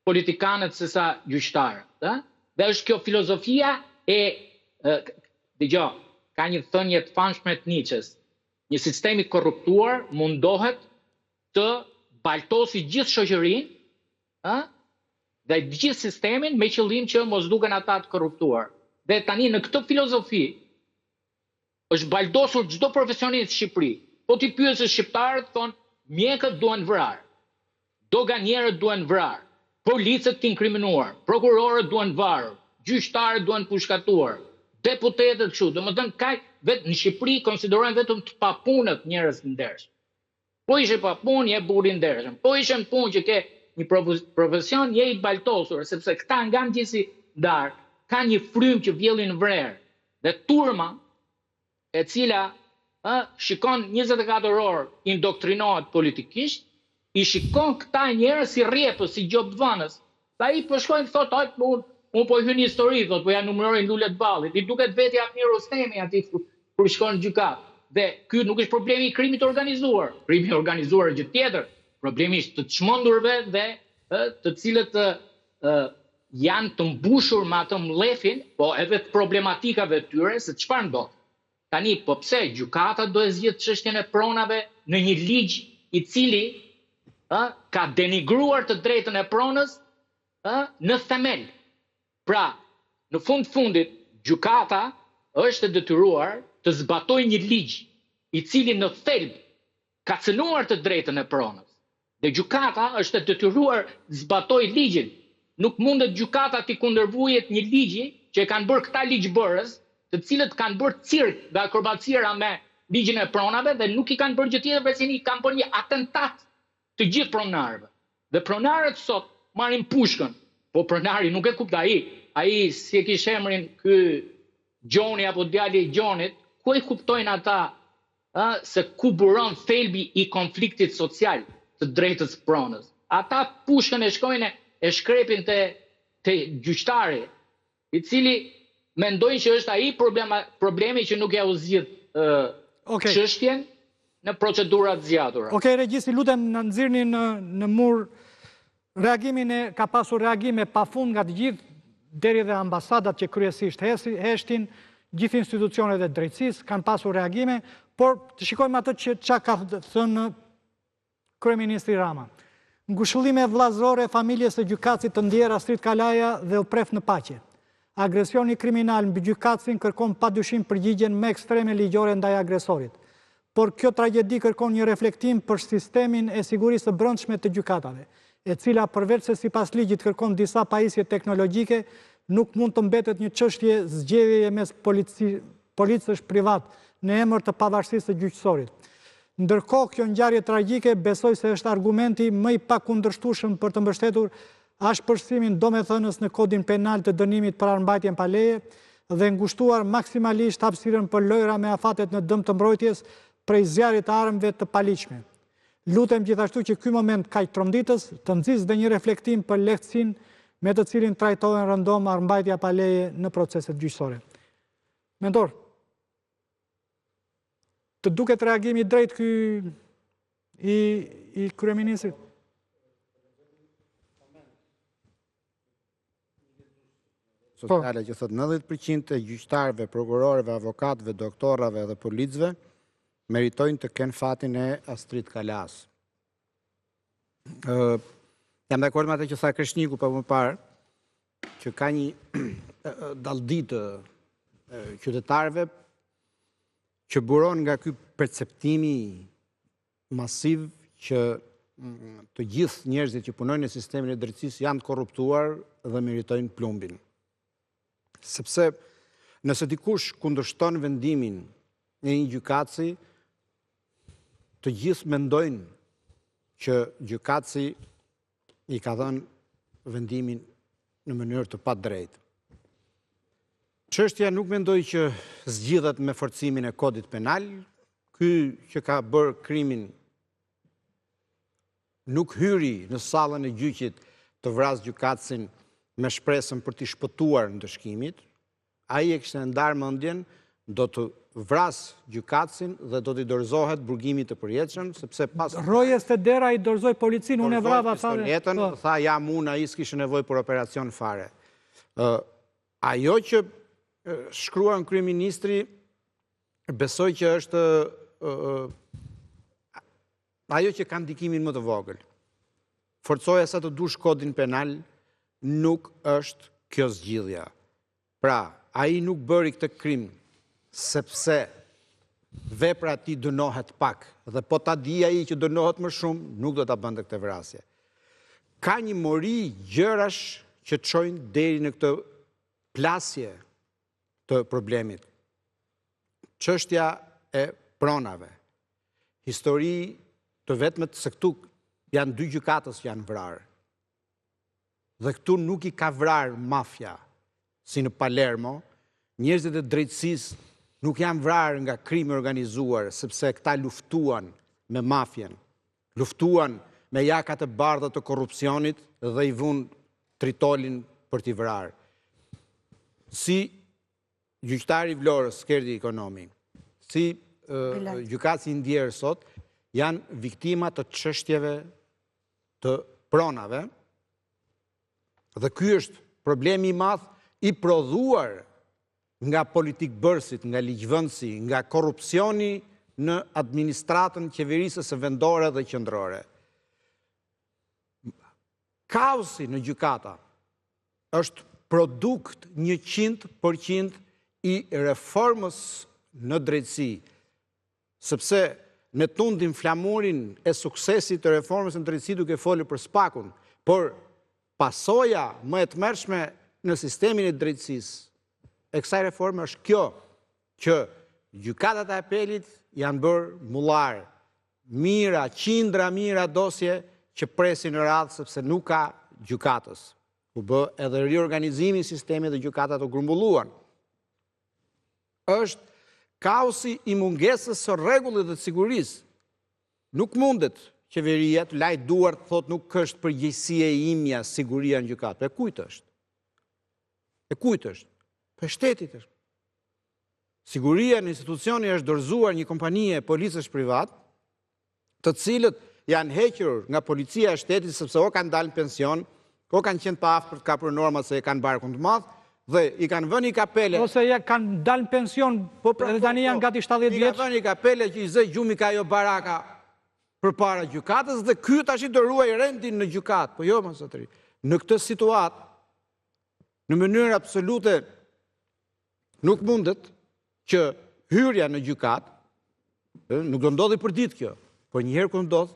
politikanët se sa gjyqtarët, Dhe është kjo filozofia dëgjoj, ka një thënie të famshme të Nietzsches. Një sistem i korruptuar mundohet të baltosi gjithë shoqërinë, dhe gjithë sistemin me qëllim që mos duken ata të korruptuar. Dhe tani në këtë filozofi është baldosur çdo profesionist në Shqipëri. Po ti pyesësh shqiptarët, thonë mjekët duhen vrarë, doganierët duhen vrarë, policët të inkriminuar, prokurorët duhen varur, gjyqtarët duhen pushkatuar, deputetët kështu. Domethënë vetë në Shqipëri konsiderojnë vetëm të papunët njerëz të ndershëm. Po ishe papun, je burri i ndershëm. Po ishe në punë që ke një profesion, je i baltosur, sepse këta nga mëngjesi darkë kanë një frymë që vjellin vrerë. Dhe turma, e cila shikon 24 orë indoktrinohet politikisht, i shikon këta njerëz si rrjepës, si gjobdhënës. Sa i përshkojnë thotë, unë po hyn histori, thotë, po ja numërojnë lulet ballit. I duket vetë Amir Rostemi aty kur shkon në gjykatë. Dhe ky nuk është problemi i krimit organizuar. Krimi organizuar është gjë tjetër. Problemi është të çmendurve dhe të cilët janë të mbushur me atë mllefin, po edhe të problematikave të tyre se çfarë ndodh. Tani, po pse gjykata do e zgjidh çështjen e pronave në një ligj i cili ka denigruar të drejtën e pronës në themel. Pra, në fundit, gjykata është e detyruar të zbatojë një ligj i cili në thelb ka cënuar të drejtën e pronës. Dhe gjykata është e detyruar të zbatojë ligjin. Nuk mundet gjykata të kundërvujet një ligji që e kanë bërë këta ligjbërës, të cilët kanë bërë cirk dhe akrobacira me ligjin e pronave dhe nuk i kanë bërë gjë tjetër veç i kanë bërë një atentat të gjithë pronarëve. Dhe pronarët sot marrin pushkën, po pronari nuk e kupta ai si e kishte emrin ky Gjoni apo djali i Gjonit, ku e kuptojnë ata se ku buron thelbi i konfliktit social të drejtës pronës. Ata pushkën e shkojnë e shkrepin te gjyqtari, i cili mendojnë që është ai problemi që nuk ja u zgjidh çështjen në procedura të zgjatura. Okej, regjistri, lutem na nxirrni në mur reagimin ka pasur reagime pafund nga të gjithë, deri dhe ambasadat që kryesisht heshtin, gjithë institucionet e drejtësisë kanë pasur reagime, por të shikojmë atë që çka ka thënë kryeministri Rama. Ngushëllime vllazore familjes së gjykatësit të ndjer Astrid Kalaja dhe u pref në paqe. Agresioni kriminal mbi gjykatësin kërkon padyshim përgjigjen më ekstreme ligjore ndaj agresorit. Por kjo tragjedi kërkon një reflektim për sistemin e sigurisë së brendshme të gjykatave, e cila përveç se sipas ligjit kërkon disa pajisje teknologjike, nuk mund të mbetet një çështje zgjedhjeje mes policësh privat në emër të pavarësisë së gjyqësorit. Ndërkohë, kjo ngjarje tragjike besoj se është argumenti më i pakundërshtueshëm për të mbështetur ashpërsimin domethënës në kodin penal të dënimit për armbajtjen pa leje dhe ngushtuar maksimalisht hapësirën për lojra me afatet në dëm të mbrojtjes prej zjarrit të armëve të paligjshme. Lutem gjithashtu që ky moment kaq tronditës të nxjisë dhe një reflektim për lehtësinë me të cilin trajtohen rëndom armbajtja pa leje në proceset gjyqësore. Mentor, të duket reagimi drejt ky i kryeministrit? Sociale që thot 90% e gjyqtarëve, prokurorëve, avokatëve, doktorave dhe policëve meritojnë të kenë fatin e Astrid Kalas. Jam dakord me atë që tha Kreshniku për më parë, që ka një dalldi të qytetarëve që buron nga ky perceptimi masiv që të gjithë njerëzit që punojnë në sistemin e drejtësisë janë të korruptuar dhe meritojnë plumbin. Sepse nëse dikush kundërshton vendimin e një gjykatësi, të gjithë mendojnë që gjykatësi i ka dhënë vendimin në mënyrë të padrejtë. Çështja nuk mendoj që zgjidhet me forcimin e kodit penal. Ky që ka bërë krimin nuk hyri në sallën e gjyqit të vrasë gjykatësin me shpresën për t'i shpëtuar ndëshkimit. Ai e kishte ndarë mendjen do të vras gjykatësin dhe do t'i dorëzohet burgimit të përjetshëm, sepse pas Rojes te dera i dorëzoi policinë, unë e vrava fare. Pistoletën, tha jam unë, ai s'kishte nevojë për operacion fare. Ajo që shkruan kryeministri, besoj që është ajo që ka ndikimin më të vogël. Forcoja sa të dush kodin penal, nuk është kjo zgjidhja. Pra, ai nuk bëri këtë krim sepse vepra e tij dënohet pak dhe po ta di ai që dënohet më shumë, nuk do ta bënte këtë vrasje. Ka një mori gjërash që çojnë deri në këtë plasje të problemit. Çështja e pronave. Histori të vetmet se këtu janë 2 gjykatës që janë vrarë. Dhe këtu nuk i ka vrarë mafia, si në Palermo, njerëzit e drejtësisë nuk janë vrarë nga krimi organizuar, sepse këta luftuan me mafjen, luftuan me jakat e bardha të korrupsionit dhe i vun tritolin për t'i vrarë. Si gjyqtari i Vlorës, Skerdi Ekonomi, si gjykatësi ndjerë sot janë viktima të çështjeve të pronave, dhe ky është problemi i madh i prodhuar nga politikbërësit, nga ligjvëndësi, nga korrupsioni në administratën qeverisë së vendore dhe qendrore. Kaosi në gjykata është produkt 100% i reformës në drejtësi, sepse ne tundim flamurin e suksesit të reformës në drejtësi duke folur për SPAK-un, por pasoja më e tmerrshme në sistemin e drejtësisë e kësaj reforme është kjo, që gjykatat e apelit janë bërë mullar, qindra mira dosje që presin në radhë sepse nuk ka gjykatës. U bë edhe riorganizimi i sistemit dhe gjykatat u grumbulluan. Është kaosi i mungesës së rregullit dhe të sigurisë. Nuk mundet qeveria të lajë duart të thotë nuk është përgjegjësia imja siguria në gjykatë. E kujt është? E kujt është? Për shtetit është. Siguria në institucioni është dorëzuar një kompanie e policës privat, të cilët janë hequr nga policia e shtetit sepse o kanë dalë në pension, o kanë qenë pa aftë për të kapur norma se e kanë barkun të madh, dhe i kanë vënë i kapele. Ose kanë dalë në pension, edhe tani janë gati 70 vjeç. I kanë vënë i kapele që i zë gjumi ka jo baraka përpara gjykatës dhe ky tash i do ruaj rendin në gjykatë. Po jo, më zotëri. Në këtë situatë, në mënyrë absolute nuk mundet që hyrja në gjykatë, nuk do ndodhi për ditë kjo, por njëherë kur ndodh,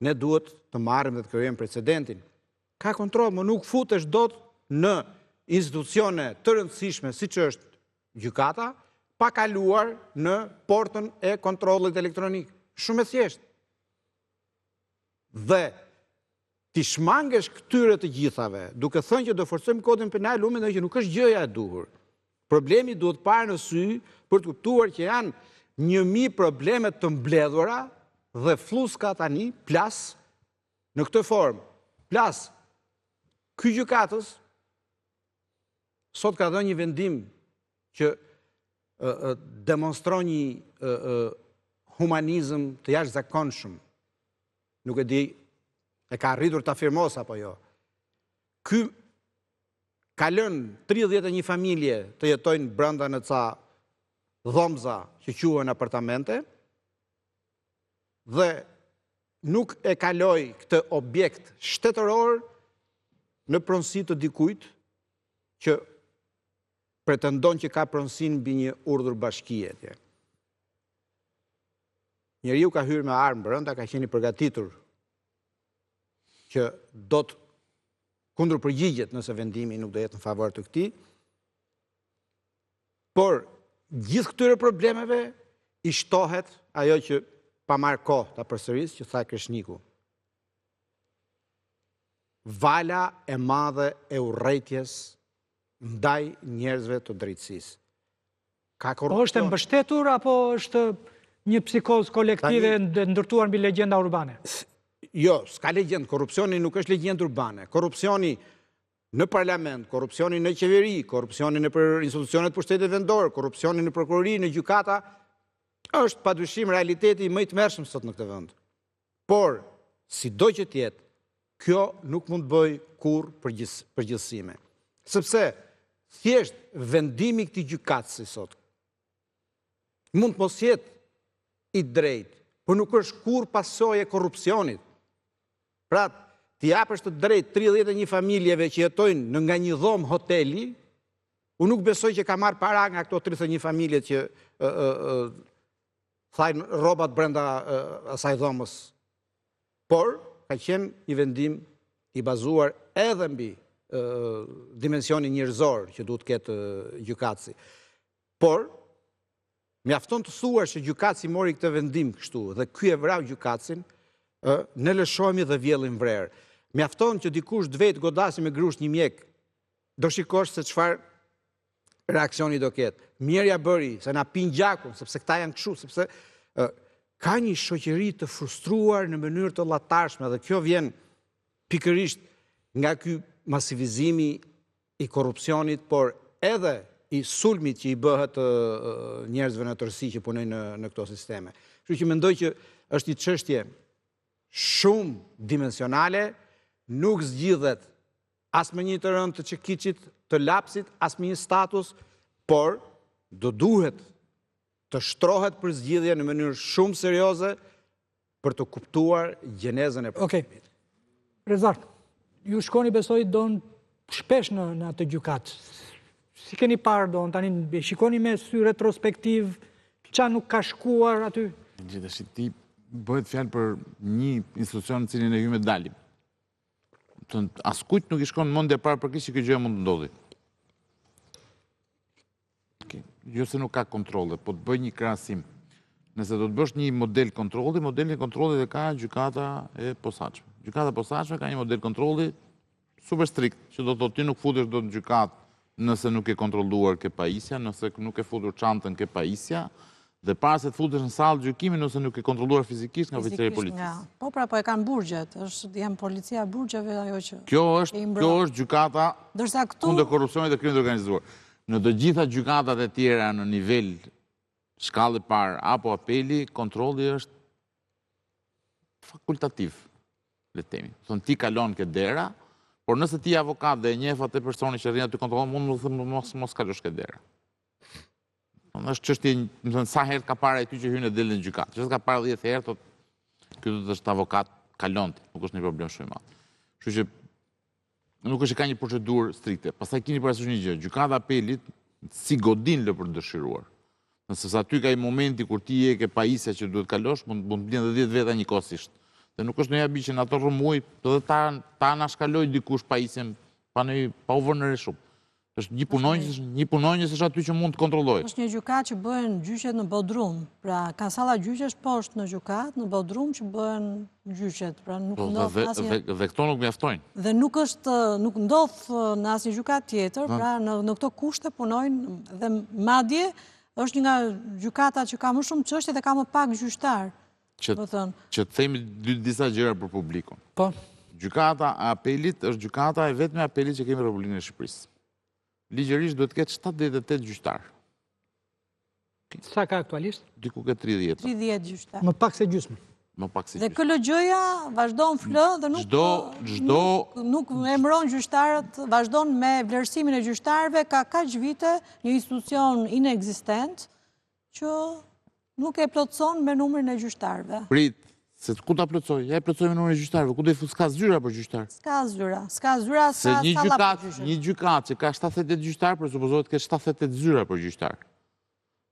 ne duhet të marrim dhe të krijojmë precedentin. Ka kontroll, më nuk futesh dot në institucione të rëndësishme siç është gjykata, pa kaluar në portën e kontrollit elektronik. Shumë e thjeshtë. Dhe ti shmangesh këtyre të gjithave, duke thënë që do forcojmë kodin penal, unë mendoj që nuk është gjëja e duhur. Problemi duhet parë në sy për të kuptuar që janë 1000 probleme të mbledhura dhe fluska tani plas në këtë formë. Plas, ky gjykatës sot ka dhënë një vendim që demonstron një humanizëm të jashtëzakonshëm. Nuk e di, e ka arritur ta afirmos apo jo. Ky ka lënë 31 familje të jetojnë brenda në ca dhomza që quhen apartamente dhe nuk e kaloi këtë objekt shtetëror në pronësi të dikujt që pretendon që ka pronësin mbi një urdhër bashkie atje. Njeriu ka hyrë me armë brenda, ka qenë i përgatitur që do të kundërpërgjigjet nëse vendimi nuk do jetë në favor të këtij. Por gjithë këtyre problemeve i shtohet ajo që pa marrë kohë ta përsëris, që tha Kreshniku. Vala e madhe e urrëties ndaj njerëzve të drejtësisë. Po është e mbështetur apo është një psikozë kolektive ndërtuar mbi legjenda urbane? Jo, s'ka legjendë. Korrupsioni nuk është legjendë urbane. Korrupsioni në parlament, korrupsioni në qeveri, korrupsioni në institucionet pushtetit vendor, korrupsioni në prokurori, në gjykata, është padyshim realiteti më i tmerrshëm sot në këtë vend. Por, sido që të jetë, kjo nuk mund bëj kurrë përgjithësime. Sepse thjesht vendimi i këtij gjykatësi sot mund mos jetë i drejtë, por nuk është kurrë pasojë e korrupsionit. Pra, ti japësh të drejtë 31 familjeve që jetojnë në nga një dhomë hoteli, unë nuk besoj që ka marrë para nga këto 31 familje që thajnë rrobat brenda asaj dhomës. Por, ka qenë një vendim i bazuar edhe mbi dimensionin njerëzor që duhet ketë gjykatësi. Por, mjafton të thuash që gjykatësi mori këtë vendim kështu dhe ky e vrau gjykatësin, ne lëshohemi dhe vjellim vrerë. Mjafton që dikush të vetë godasi me grusht një mjek, do shikosh se çfarë reaksioni do ketë. Mjerja bëri, se na pin gjakun, sepse këta janë kështu, sepse ka një shoqëri të frustruar në mënyrë të llatarshme dhe kjo vjen pikërisht nga ky masivizimi i korrupsionit, por edhe i sulmit që i bëhet njerëzve në tërësi që punojnë në këto sisteme. Kështu që mendoj që është një çështje shumë dimensionale, nuk zgjidhet as me një të rënd të çekiçit, të lapsit, as me një status, por do duhet të shtrohet për zgjidhje në mënyrë shumë serioze për të kuptuar gjenezën e problemit. Okej. Rezar, ju shkoni besoj donë shpesh në atë gjykat. Si keni parë donë, tani shikoni me sy retrospektiv, qa nuk ka shkuar aty? Gjithashtu ti bëhet fjalë për një institucion në cilin e hymë dalim. Askujt nuk i shkon mendja parë për kështë që kjo gjë mund të ndodhi. Jo se nuk ka kontrole, po të bëj një krahasim. Nëse do të bësh një model kontrolli, modelin e kontrollit e ka gjykata e posaçme. Gjykata e posaçme ka një model kontrolli super strikt, që do të thotë ti nuk futesh dot në gjykatë nëse nuk e kontrolluar ke pajisja, nëse nuk e futur çantën ke pajisja, dhe para se të futesh në sallë gjykimi nëse nuk e kontrolluar fizikisht nga oficeri i policisë. Po pra, po e kanë burgjet, janë policia burgjeve ajo që... Kjo është gjykata kundër korrupsionit dhe krimit të organizuar. Në të gjitha gjykatat e tjera në nivel shkallë parë apo apeli, kontrolli është fakultativ, le të themi. Thonë ti kalon ke dera, por nëse ti avokat dhe e njeh atë personi që rrin aty kontroll, mund të them mos kalosh ke dera. Është çështje, më thënë, sa herë ka para ty që hyn e del në gjykatë. Nëse ka para 10 herë, thotë ky do të është avokat kalonti, nuk është një problem shumë i madh. Kështu që nuk është ka një procedurë strikte. Pastaj keni parasysh një gjë, gjykata e apelit si godin lë për dëshiruar. Nëse aty ka i momenti kur ti je ke pajisja që duhet kalosh, mund të blinë 10 veta njëkohësisht. Dhe nuk është ndonjë habi që në ato rrëmuj, edhe ta anashkaloj dikush pajisjen pa u vënë re shumë. Është një punonjës është aty që mund të kontrollojë. Është një gjykatë që bëhen gjyqet në Bodrum. Pra, kanë salla gjyqesh poshtë në gjykatë, në Bodrum që bëhen gjyqet. Pra, nuk ndodh asnjë. Dhe këto nuk mjaftojnë. Dhe nuk ndodh në asnjë gjykatë tjetër, pra në këto kushte punojnë dhe madje është një nga gjykatat që ka më shumë çështje dhe ka më pak gjyqtar. Që të themi disa gjëra për publikun. Po. Gjykata e apelit është gjykata e vetme apelit që kemi në Republikën e Shqipërisë. Ligjërisht duhet të ketë 78 gjyqtar. Sa ka aktualisht? Diku ke 30. 30 gjyqtar. Më pak se gjysmë. Dhe KLG-ja vazhdon flë dhe nuk emëron gjyqtarët, vazhdon me vlerësimin e gjyqtarëve, ka kaq vite një institucion inekzistent që nuk e plotëson me numrin e gjyqtarëve. Prit, se ku ta plotësoj? Ja e plotësoj me numrin e gjyqtarëve, ku do i fut s'ka zyra për gjyqtar? S'ka zyra, s'ka salla për gjyqtar. Një gjykatë që ka 78 gjyqtar, presupozohet të ketë 78 zyra për gjyqtar.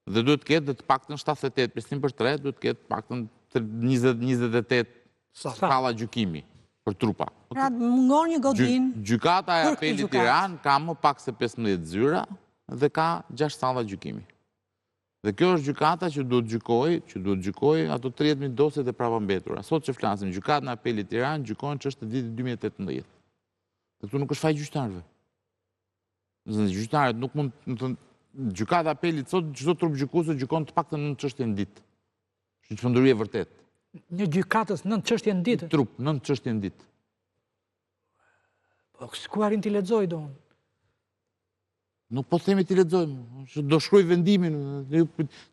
Dhe duhet të ketë të paktën 78, 5/3, duhet të ketë paktën 28 salla gjykimi për trupa. Pra, mungon një godin. Gjykata e apelit Tiranë ka më pak se 15 zyra dhe ka 6 salla gjykimi. Dhe kjo është gjykata që duhet gjykoj ato 30.000 dosjet e pravambetura. Sot që flasim, gjykata e apelit Tiranë gjykojnë çështën e vitit 2018. Dhe këtu nuk është faj gjyqtarëve. Gjyqtarët nuk mund gjykata e apelit sot çdo trup gjykuese gjykon të paktën 9 çështje në ditë. Që çmenduri e vërtet. Një gjykatës 9 çështje në ditë. Trup 9 çështje në ditë. Po ku arrin ti lexoj don? Nuk po themi ti lexojmë, do shkruaj vendimin,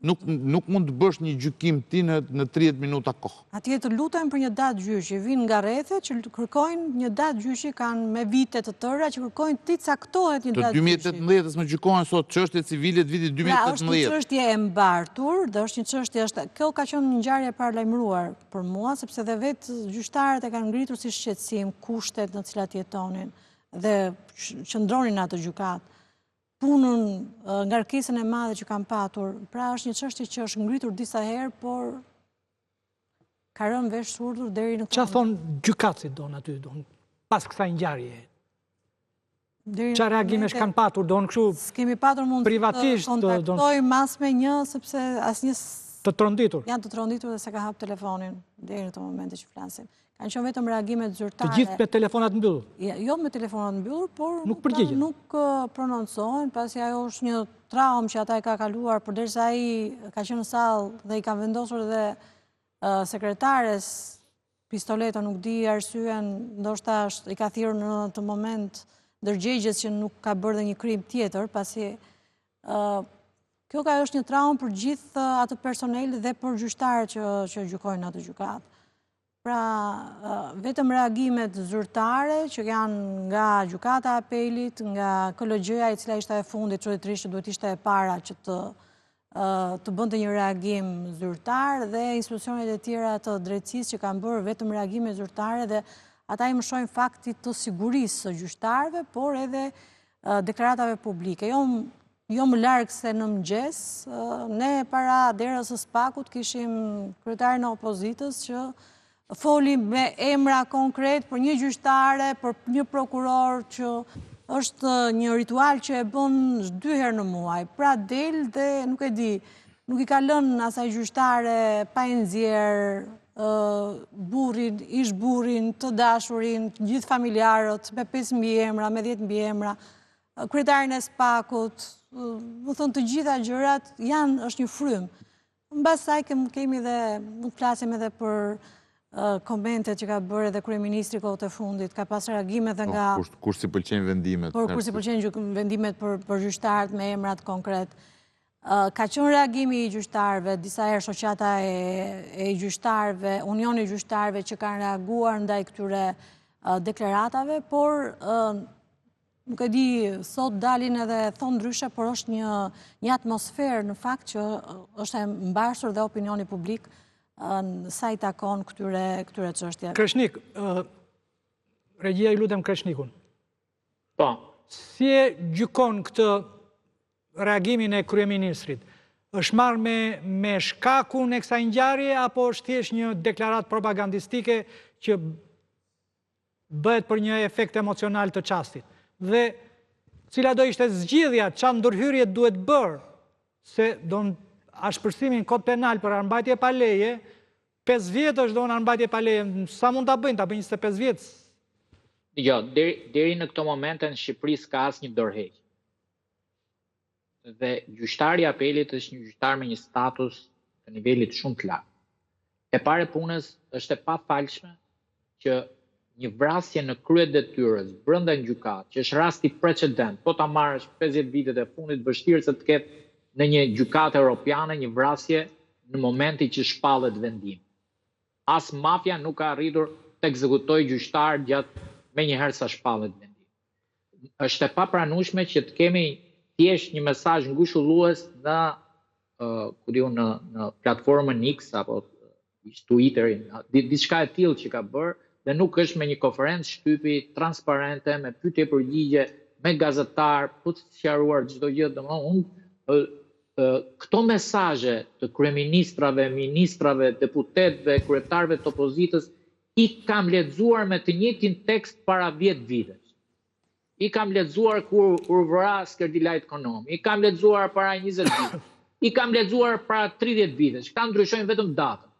nuk mund të bësh një gjykim ti në 30 minuta kohë. Atje të lutajmë për një datë gjyqi, vinë nga rrethet që kërkojnë një datë gjyqi, kanë me vite të tëra që kërkojnë ti caktohet një datë gjyqi. Të 2018-ës më gjykojnë sot çështjet civile të vitit 2018. Pra, është një çështje e mbartur, dhe është një çështje, kjo ka qenë një ngjarje e paralajmëruar për mua, sepse dhe vetë gjyqtarët e kanë ngritur si shqetësim kushtet në cilat jetonin dhe qëndronin në atë gjykatë. Punën, ngarkesën e madhe që kam patur. Pra është një çështje që është ngritur disa herë, por ka rënë vesh surdur deri në... Qa thonë gjykatësit donë aty, donë, pas kësaj ngjarje? Qa reagimesh kanë patur, donë kështu privatisht? S'kemi patur mund të kontaktoj mas me një, sepse asnjë... Të tronditur? Janë të tronditur dhe se ka hap telefonin deri në të momente që flasim. Kanë qenë vetëm reagimet zyrtare. Të gjithë me telefonat mbyllur? Jo me telefonat mbyllur, por nuk prononcohen, pasi ajo është një traumë që ata e ka kaluar, përderisa ai ka qenë në sallë dhe i ka vendosur dhe sekretares pistoleto, nuk di arsyen, ndoshta i ka thirrur në të moment ndërgjegjes që nuk ka bërë dhe një krim tjetër, pasi Kjo ka është një traumë për gjithë atë personel dhe për gjyqtarët që gjykojnë atë gjykatë. Pra, vetëm reagimet zyrtare që janë nga gjykata e apelit, nga KLG-ja i cila ishte e fundit, çuditërisht duhet ishte e para që të bënte një reagim zyrtar dhe institucionet e tjera të drejtësisë që kanë bërë vetëm reagime zyrtare dhe ata i mëshojnë faktit të sigurisë së gjyqtarëve, por edhe deklaratave publike. Jo më largë se në mëngjes, ne para derës së SPAK-ut kishim kryetarin e opozitës që foli me emra konkret për një gjyqtare, për një prokuror që është një ritual që e bën 2 herë në muaj. Pra del dhe nuk e di, nuk i ka lënë asaj gjyqtare pa e nxjerr burrin, ish burrin, të dashurin, gjithë familjarët, me 5.000 emra, me 10.000 emra, kryetarin e SPAK-ut, më thënë të gjitha gjërat është një frym. Mbas saj kemi dhe, nuk flasim edhe për komentet që ka bërë edhe kryeministri kohët e fundit, ka pas reagime dhe nga... Kur si pëlqen vendimet. Kur si pëlqen vendimet për gjyqtarët me emrat konkret. Ka qenë reagimi i gjyqtarëve, disa herë shoqata e gjyqtarëve, Unioni i gjyqtarëve që kanë reaguar ndaj këtyre deklaratave, por nuk e di, sot dalin edhe thonë ndryshe, por është një atmosferë në fakt që është e mbarësur dhe opinioni publik në sa i takon këtyre çështjeve. Kreshnik, regjia i lutem Kreshnikun. Po. Si e gjykon këtë reagimin e kryeministrit? Është marrë me shkakun e kësaj ngjarje apo është thjesht një deklaratë propagandistike që bëhet për një efekt emocional të çastit? Dhe cila do ishte zgjidhja, çfarë ndërhyrje duhet bërë, se ashpërsimin kod penal për armbajtje pa leje, 5 vjet është do në armbajtje pa leje, sa mund ta bëjnë 25 vjet? Jo, deri në këto momente në Shqipëri s'ka asnjë dorëheqje. Dhe gjyqtari i apelit është një gjyqtar me një status të nivelit shumë të lartë. E pare punës është e pafalshme që një vrasje në krye detyrës brenda një gjykate, që është rasti precedent, po ta marrësh 50 vitet e fundit, vështirë se të ketë në një gjykatë europiane një vrasje në momenti që shpallet vendim. As mafia nuk ka arritur të ekzekutojë gjyqtar gjatë menjëherë sa shpallet vendim. Është e papranueshme që të kemi thjesht një mesazh ngushëllues në platformën X apo Twitterin, diçka e tillë që ka bërë, dhe nuk është me një konferencë shtypi transparente, me pyetje përgjigje, me gazetar, për të sqaruar çdo gjë. Këto mesazhe të kryeministrave, ministrave, deputetëve, kryetarëve të opozitës i kam lexuar me të njëjtin tekst para 10 vitesh. I kam lexuar kur vra Skërdilajt Konomi, i kam lexuar para 20 vitesh, i kam lexuar para 30 vitesh. Ka ndryshojnë vetëm datën.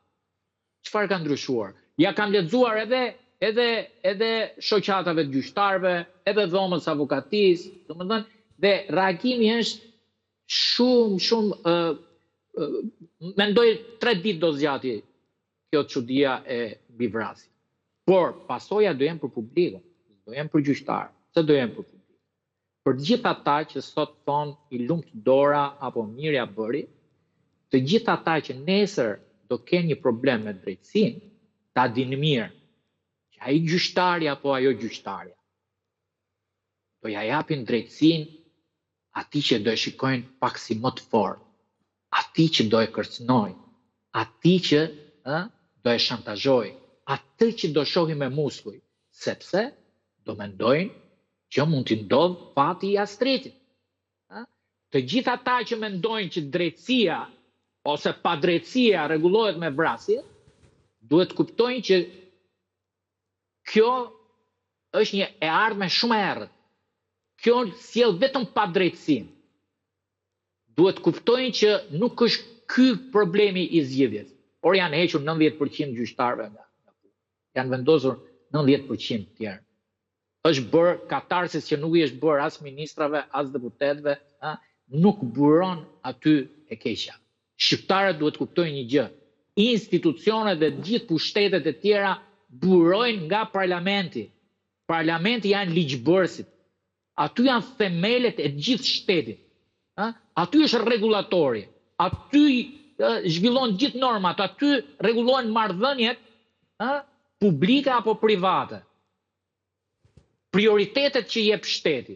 Çfarë ka ndryshuar? Ja kam lexuar edhe shoqatave të gjyqtarëve, edhe dhomës avokatisë, domethënë, dhe reagimi është shumë mendoj 3 ditë do zgjati kjo çudia e bivrasjes. Por pasoja do jenë për publikun, do jenë për gjyqtarë, se do jenë për publikun. Për të gjithë ata që sot thonë i lumt dora apo mirja bëri, të gjithë ata që nesër do kenë një problem me drejtësinë, ta dinë mirë që ai gjyqtari apo ajo gjyqtarja do ja japin drejtësinë atij që do e shikojnë pak si më të fortë, atij që do e kërcënojnë, atij që do e shantazhojnë, atij që do shohin me muskuj, sepse do mendojnë që mund t'i ndodh fati i Astritit. Të gjithë ata që mendojnë që drejtësia ose padrejtësia rregullohet me vrasje, duhet kuptojnë që kjo është një e ardhme shumë e errët. Kjo sjell vetëm padrejtësinë. Duhet kuptojnë që nuk është ky problemi i zgjidhjes, por janë hequr 90% gjyqtarëve nga punë. Janë vendosur 90% tjerë. Është bërë katarsis që nuk i është bërë as ministrave, as deputetëve, nuk buron aty e keqja. Shqiptarët duhet kuptojnë një gjë. Institucionet dhe gjithë pushtetet e tjera burojnë nga parlamenti. Parlamenti janë ligjbërësit. Aty janë themelet e gjithë shtetit. Aty është regulatori, aty zhvillon gjithë normat, aty rregullohen marrëdhëniet publike apo private. Prioritetet që jep shteti.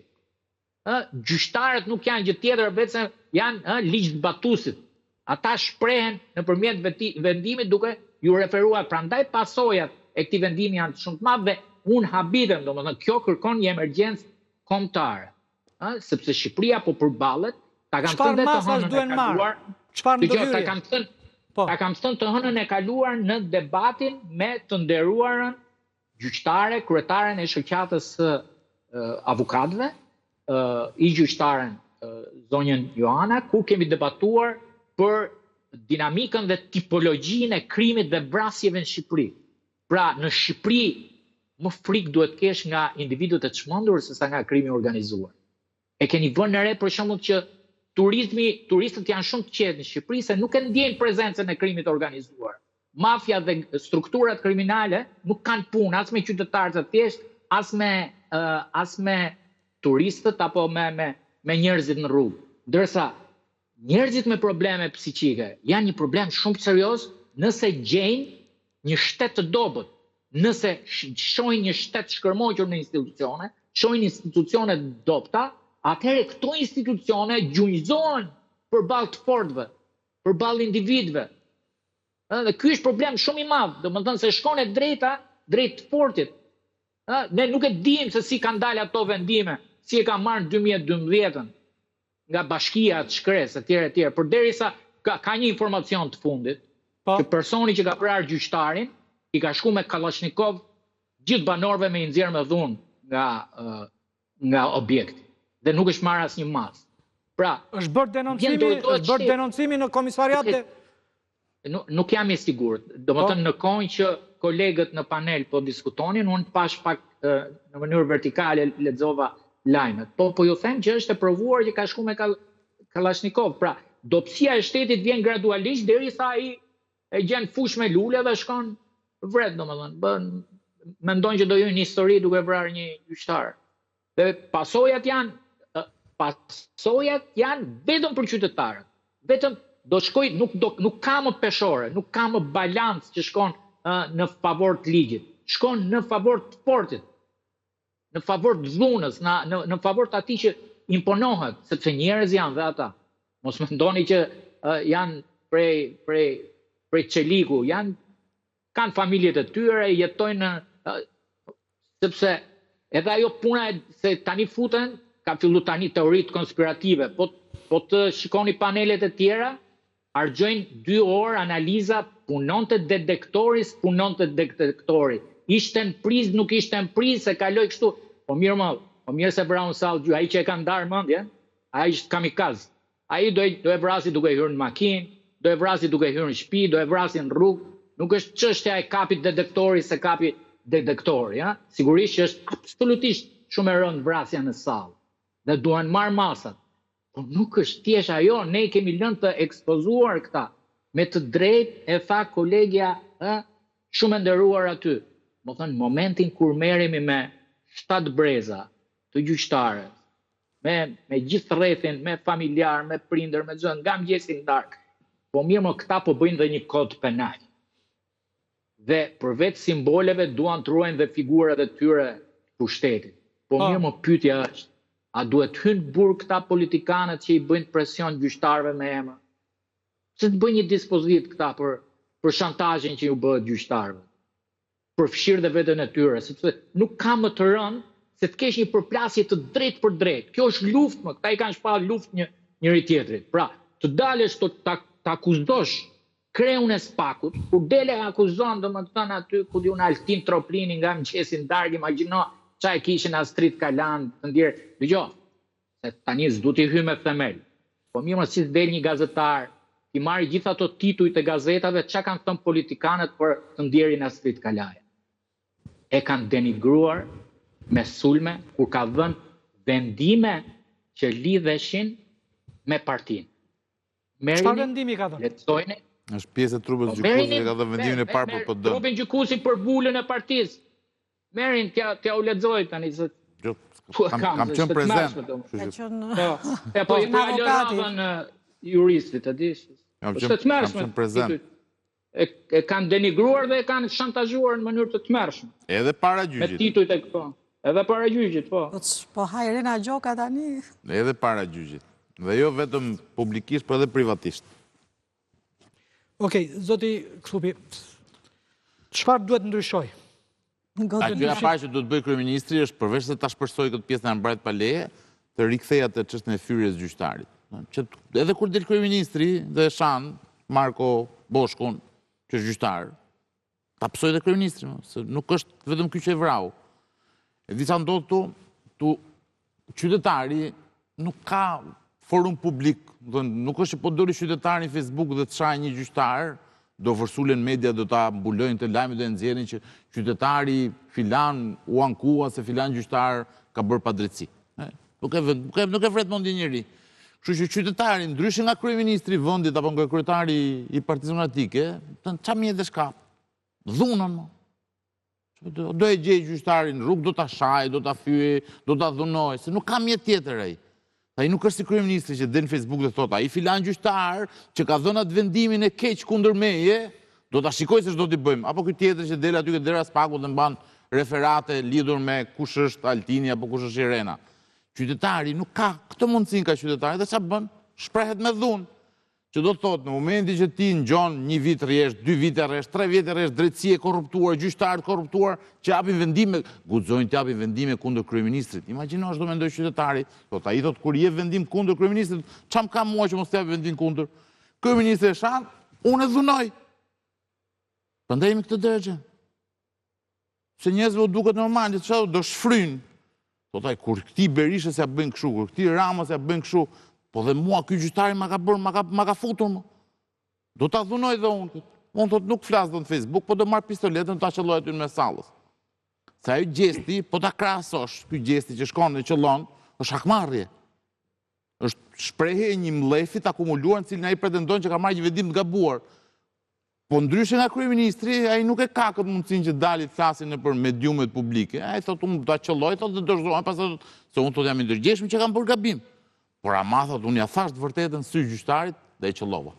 Gjyqtarët nuk janë gjë tjetër vetëm janë ligjbatuesit. Ata shprehen nëpërmjet vendimit duke ju referuar, prandaj pasojat e këtij vendimi janë shumë të mëdha dhe unë habitem, domethënë kjo kërkon një emergjencë kombëtare. Sepse Shqipëria po përballet, ta kam thënë të hënën e kaluar. Ta kam thënë të hënën e kaluar në debatin me të nderuarën gjyqtare, kryetaren e shoqatës së avukatëve, i gjyqtaren zonjën Joana, ku kemi debatuar për dinamikën dhe tipologjinë e krimit dhe vrasjeve në Shqipëri. Pra, në Shqipëri më frikë duhet kesh nga individët e çmendur sesa nga krimi organizuar. E keni vënë re për shembull që turistët janë shumë të qetë në Shqipëri se nuk e ndjejnë prezencën e krimit organizuar. Mafia dhe strukturat kriminale nuk kanë punë as me qytetarët e thjeshtë, as me turistët apo me njerëzit në rrugë. Ndërsa njerëzit me probleme psiqike janë një problem shumë serioz nëse gjejnë një shtet të dobët, nëse shohin një shtet shkërmoqur në institucione, shohin institucione të dobta, atëherë këto institucione gjunjëzohen përballë të fortëve, përballë individëve. Dhe ky është problem shumë i madh, domethënë se shkon e drejta drejt të fortit. Ne nuk e dim se si kanë dalë ato vendime, si e ka marrë 2012-ën nga bashkia të shkresë etj, përderisa ka një informacion të fundit, që personi që ka prerë gjyqtarin i ka shku me Kalashnikov gjithë banorëve me i nxjerrë me dhunë nga objekti. Dhe nuk është marrë asnjë mas. Pra, është bërë denoncimi në komisariat dhe... Nuk jam i sigurt. Domethënë në kohën që kolegët në panel po diskutonin, unë pash pak në mënyrë vertikale lexova lajmet. Po ju them që është e provuar që ka shku me Kalashnikov. Pra, dobësia e shtetit vjen gradualisht derisa ai e gjen fush me lule dhe shkon vret, domethënë. Mendojnë që do jojnë një histori duke vrarë një gjyqtar. Dhe pasojat janë vetëm për qytetarët. Vetëm do shkoj, nuk ka më peshore, nuk ka më balancë që shkon në favor të ligjit. Shkon në favor të fortit, në favor të dhunës, në favor të atij që imponohet, sepse njerëz janë dhe ata. Mos mendoni që janë prej çeliku, kanë familjet e tyre, jetojnë sepse edhe ajo puna se tani futen, ka fillu tani teoritë konspirative, po të shikoni panelet e tjera, harxojnë 2 orë analiza, punonte detektori. Ishte në prizë, nuk ishte në prizë, se kaloi kështu. Po mirë se Brown Sall, ai që e ka ndarë mendjen, ai është kamikaz. Ai do e vrasi duke hyrë në makinë, do e vrasi duke hyrë në shtëpi, do e vrasi në rrugë. Nuk është çështja e kapit detektori se kapi detektori, Sigurisht që është absolutisht shumë e rëndë vrasja në sallë. Dhe duhen marrë masat. Po nuk është thjesht ajo, ne kemi lënë të ekspozuar këta. Me të drejtë e tha kolegja shumë e nderuar aty. Më thënë, momentin kur merremi me 7 breza të gjyqtarës, me gjithë rrethin, me familjar, me prindër, me zënë, nga mëngjesin darkë. Po mirë, këta po bëjnë dhe një kod penal. Dhe përveç simboleve duan të ruajnë dhe figurat e tyre pushtetit. Po mirë, pyetja është, a duhet hynë burg këta politikanët që i bëjnë presion gjyqtarëve me emër? Se të bëjnë një dispozit këta për shantazhin që ju bëhet gjyqtarëve? Për fshirë dhe vetën e tyre, sepse nuk ka më të rëndë se të kesh një përplasje të drejtë për drejtë. Kjo është luftë më, këta i kanë shpallë luftë njëri tjetrit. Pra, të dalësh të akuzosh kreun e spakut, kur dele akuzon, do më të thënë aty, ku di unë Altin Troplini nga mëngjesin darkë, imagjino qa e kishin Astrid Kalan, të ndjerë, dëgjo, se tani s'du t'i hy me themel. Po mirë si s'del një gazetar, i marri gjitha ato titujt e gazetave, qa kanë thënë politikanët për të ndjerin Astrid Kalaja. E kanë denigruar me sulme, kur ka dhënë vendime që lidheshin me partinë. Çfarë vendimi ka dhënë? Letsojnë. Është pjesë e trupit gjykuesit që ka dhënë vendimin e parë për PD. Trupin gjykuesi për bulën e partisë. Merin, t'ja u lexoj tani. Kam qënë prezent. Po i ma lëravën juristit, e di? Kam qënë prezent. E kanë denigruar dhe e kanë shantazhuar në mënyrë të tmerrshme. Edhe para Me gjyqit. titujt e këto. Edhe para gjyqit, po. Po hajrena gjoka tani. Edhe para gjyqit. Dhe jo vetëm publikisht, por edhe privatisht. Okej, zoti Ksupi, çfarë duhet ndryshoj? Ajo parë që duhet bëj kryeministri është përveç se ta shpërsoj këtë pjesën e mbret pa leje, të rikthej atë çështën e fyrjes gjyqtarit. Që edhe kur del kryeministri dhe shan Marko Boshkun, që është gjyqtar, ta psoj dhe kryeministri, se nuk është vetëm ky që e vrau. E di sa ndodh tu qytetari nuk ka forum publik, nuk është që po dori qytetari në Facebook dhe të shajë një gjyqtar, do vërsulen media, do ta mbulojnë të lajmet dhe nxjerrin që qytetari filan u ankua se filan gjyqtar ka bërë padrejtësi. Nuk e vret mendje njëri. Kështu që qytetari, ndryshe nga kryeministri i vendit apo nga kryetari i Partisë Demokratike, çfarë mjetesh ka? Dhunën mo. Do e gjej gjyqtarin në rrugë, do ta shaj, do ta fyej, do ta dhunoj, se nuk ka mjet tjetër ai. Ai nuk është si kryeministri që del në Facebook dhe thot, ai filan gjyqtar që ka dhënë atë vendimin e keq kundër meje, do ta shikoj se ç'do t'i bëjmë. Apo ky tjetër që del aty ke dera Spaku dhe mban referate lidhur me kush është Altini apo kush është Irena. Qytetari nuk ka këtë mundësinë ka qytetari dhe çfarë bën? Shprehet me dhunë. Që do të thotë, në momentin që ti ngjon 1 vit rresht, 2 vite rresht, 3 vite rresht, drejtësi e korruptuar, gjyqtarë korruptuar, që japin vendime, guxojnë të japin vendime kundër kryeministrit. Imagjino ç'do mendoj qytetari, thotë ai thotë kur jep vendim kundër kryeministrit, çam ka mua që mos të jap vendim kundër. Kryeministri e shan, unë e dhunoj. Prandaj jemi këtë drejtë. Se njerëzve u duket normal, çfarë do shfryn. Thotë ai kur këti Berishës ja bën kështu, kur këti Ramës ja bën kështu, po dhe mua ky gjyqtari ma ka bërë, ma ka futur më. Do ta dhunoj dhe unë. Unë thot nuk flas dhe në Facebook, po do marr pistoletën ta qelloj aty në mes sallës. Se ajo gjesti, po ta krahasosh, ky gjesti që shkon dhe qellon, është hakmarrje. Është shprehje e një mllefit akumuluar në cilin ai pretendon që ka marrë një vendim të gabuar. Po ndryshe nga kryeministri, ai nuk e ka këtë mundësinë që dali të flasë nëpër mediumet publike. Ai thotë unë do ta qelloj, thotë do dorëzohem, pastaj se unë thotë jam i ndërgjegjshëm që kam bërë gabim. Por ama thotë unë ja thash të vërtetën sy gjyqtarit dhe e qellova.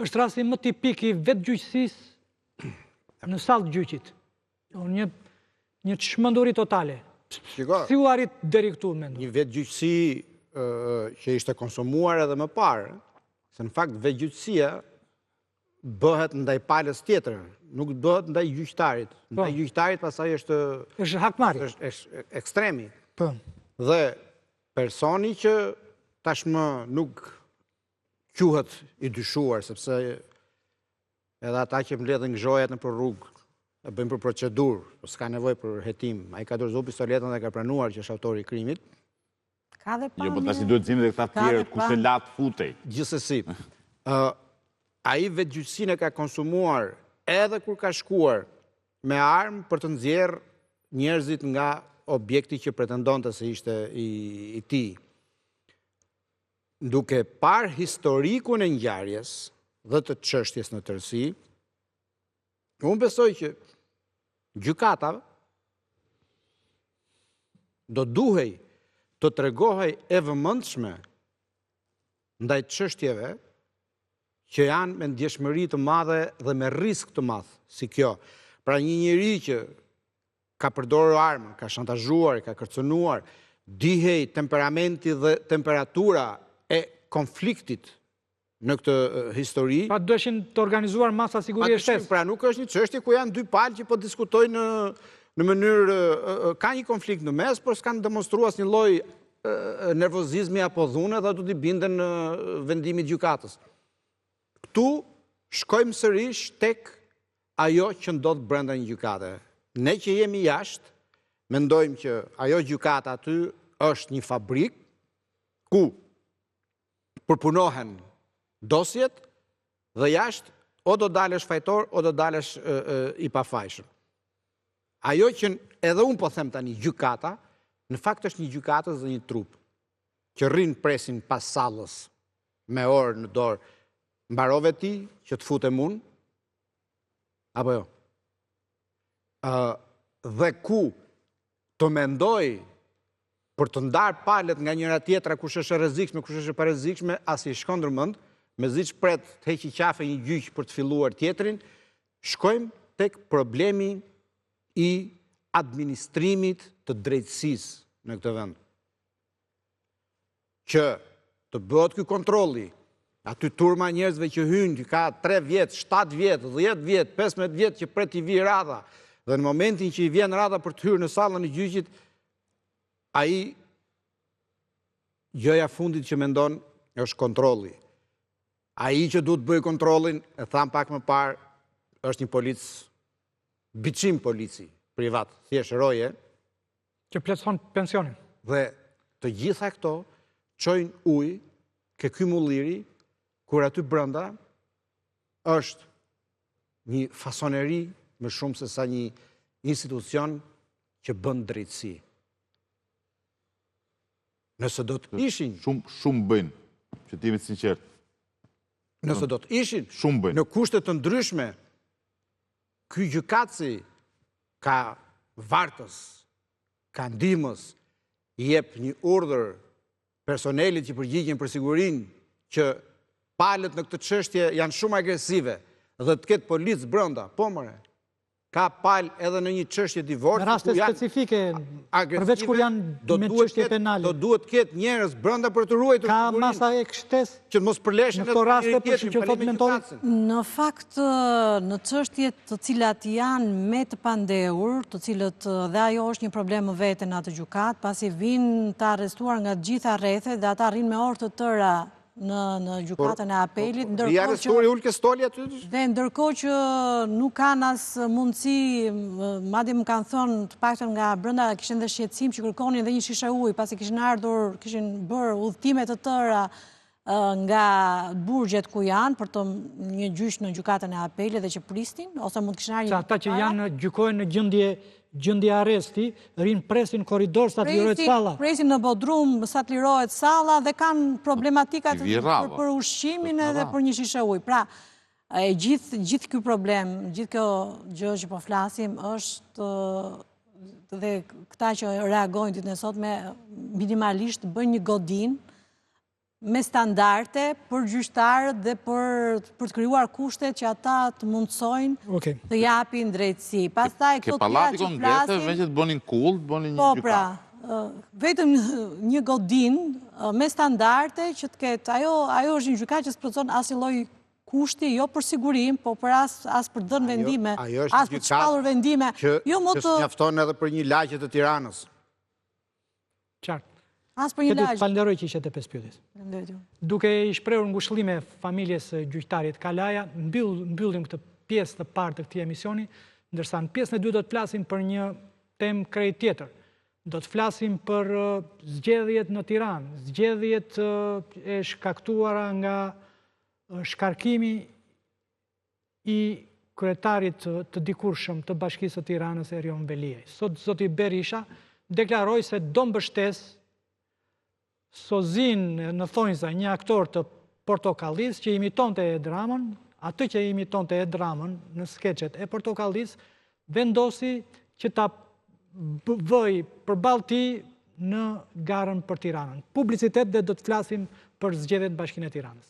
Është rasti më tipik i vetë gjyqësisë në sallë gjyqit. Një çmenduri totale. Si u arrit deri këtu mendoj? Një vetë gjyqësi që ishte konsumuar edhe më parë, se në fakt vetë gjyqësia bëhet ndaj palës tjetër, nuk bëhet ndaj gjyqtarit. Ndaj gjyqtarit pastaj është hakmarrje. Është ekstremi. Po. Dhe personi që tashmë nuk quhet i dyshuar, sepse edhe ata që mbledhin gzhojat nëpër rrugë e bëjnë për procedurë, po s'ka nevojë për hetim. Ai ka dorëzuar pistoletën dhe ka pranuar që është autori i krimit. Ka dhe pamje. Jo, po tash duhet zimë dhe këta tjerët kush e lat futej. Gjithsesi, ai vetë gjyqësinë ka konsumuar edhe kur ka shkuar me armë për të nxjerrë njerëzit nga objekti që pretendonte se ishte i tij. Duke parë historikun e ngjarjes dhe të çështjes në tërësi, unë besoj që gjykata do duhej të tregohej e vëmendshme ndaj çështjeve që janë me ndjeshmëri të madhe dhe me risk të madh, si kjo. Pra një njeri që ka përdorur armën, ka shantazhuar, ka kërcënuar, dihej temperamenti dhe temperatura e konfliktit në këtë histori. Pa dëshin të organizuar masa sigurie shtesë. Pra nuk është një çështje ku janë dy palë që po diskutojnë në mënyrë, ka një konflikt në mes, por s'kanë demonstruar asnjë lloj nervozizmi apo dhune dhe do t'i binden në vendimit gjykatës. Këtu shkojmë sërish tek ajo që ndodh brenda një gjykate. Ne që jemi jashtë, mendojmë që ajo gjykata aty është një fabrik ku përpunohen dosjet dhe jashtë o do dalesh fajtor o do dalesh i pafajshëm. Ajo që edhe unë po them tani gjykata, në fakt është një gjykatës dhe një trup që rrin presin pas sallës me orë në dorë. Mbarove ti që të futem unë? Apo jo? Dhe ku të mendoj për të ndarë palët nga njëra tjetra, kush është e rrezikshme, kush është e pa rrezikshme, as i shkon ndërmend, me zi shpret të heqi qafe një gjyq për të filluar tjetrin, shkojmë tek problemi i administrimit të drejtësisë në këtë vend. Që të bëhet ky kontrolli, aty turma njerëzve që hynë, që ka 3 vjet, 7 vjet, 10 vjet, 15 vjet që pret i vi radha, dhe në momentin që i vjen radha për të hyrë në sallën e gjyqit, ai gjëja fundit që mendon është kontrolli. Ai që duhet bëjë kontrollin, e tham pak më parë, është një polic, biçim polici privat, thjesht roje, Që plotson pensionin. dhe të gjitha këto çojnë ujë ke ky mulliri, kur aty brenda është një fasoneri më shumë se sa një institucion që bën drejtësi. Nëse do të ishin, Shumë bëjnë, që t'jemi të sinqert. nëse do të ishin Shumë bëjnë. në kushte të ndryshme, ky gjykatësi ka vartës, ka ndihmës, i jep një urdhër personelit që përgjigjen për sigurinë që palët në këtë çështje janë shumë agresive dhe të ketë policë brenda, po more. Ka palë edhe në një çështje divorci Në raste specifike, përveç kur janë me çështje penale. do duhet ketë njerëz brenda për të ruajtur Ka sigurinë, masa e kështes që të mos përleshin në këto raste, njëri për tjetrin, që thot falemi mentori? gjykatësin. Në fakt, në çështjet të cilat janë me të pandehur, të cilët dhe ajo është një problem më vete në atë gjykat, pasi vinë të arrestuar nga gjitha rrethet dhe ata rrinë me orë të tëra në gjykatën e apelit, I arrestuari Ulke Stoli aty? dhe ndërkohë që nuk kanë as mundësi, madje më kanë thënë të paktën nga brenda kishin dhe shqetësim që kërkonin edhe një shishe ujë, pasi kishin bërë udhëtime të tëra nga burgjet ku janë për të një gjyq në gjykatën e apelit dhe që pristin, ose mund të kishin ardhur Që ata që janë gjykohen në gjendje arresti, rinë presin koridor sa të lirohet salla. Presin në bodrum sa të lirohet salla dhe kanë problematikat për ushqimin edhe për një shishe ujë. Pra, gjithë ky problem, gjithë kjo gjë që po flasim është dhe këta që reagojnë ditën e sotme minimalisht bëjnë një godin me standarde për gjyqtarët dhe për të krijuar kushtet që ata të mundsojnë të japin drejtësi. Pastaj Ke pallati Kongreseve, veç të bënin kull, të bënin një gjykat. Po pra, vetëm një godin me standarde që të ketë, ajo është një gjykat që s'plotson asnjë lloj kushti, jo për sigurim, po për as për dhënë vendime, as për të shpallur vendime. Që s'mjafton edhe për një lagje të Tiranës. Qartë. As për një lagje. lagje. Falenderoj që ishte 5 pyetjes. Duke i shprehur ngushëllime familjes së gjyqtarit Kalaja, mbyllim këtë pjesë të parë të këtij emisioni, ndërsa në pjesën e dytë do të flasim për një temë krejt tjetër. Do të flasim për zgjedhjet në Tiranë, zgjedhjet e shkaktuara nga shkarkimi i kryetarit të dikurshëm të Bashkisë së Tiranës Erion Veliaj. Sot zoti Berisha deklaroi se do mbështes Sozin në thonjza, një aktor të Portokallis që imitonte Ed Ramën, atë që imitonte Ed Ramën në skeqet e Portokallis, vendosi që ta vëj përballë tij në garën për Tiranën. Publicitet dhe do të flasim për zgjedhjet në Bashkinë e Tiranës.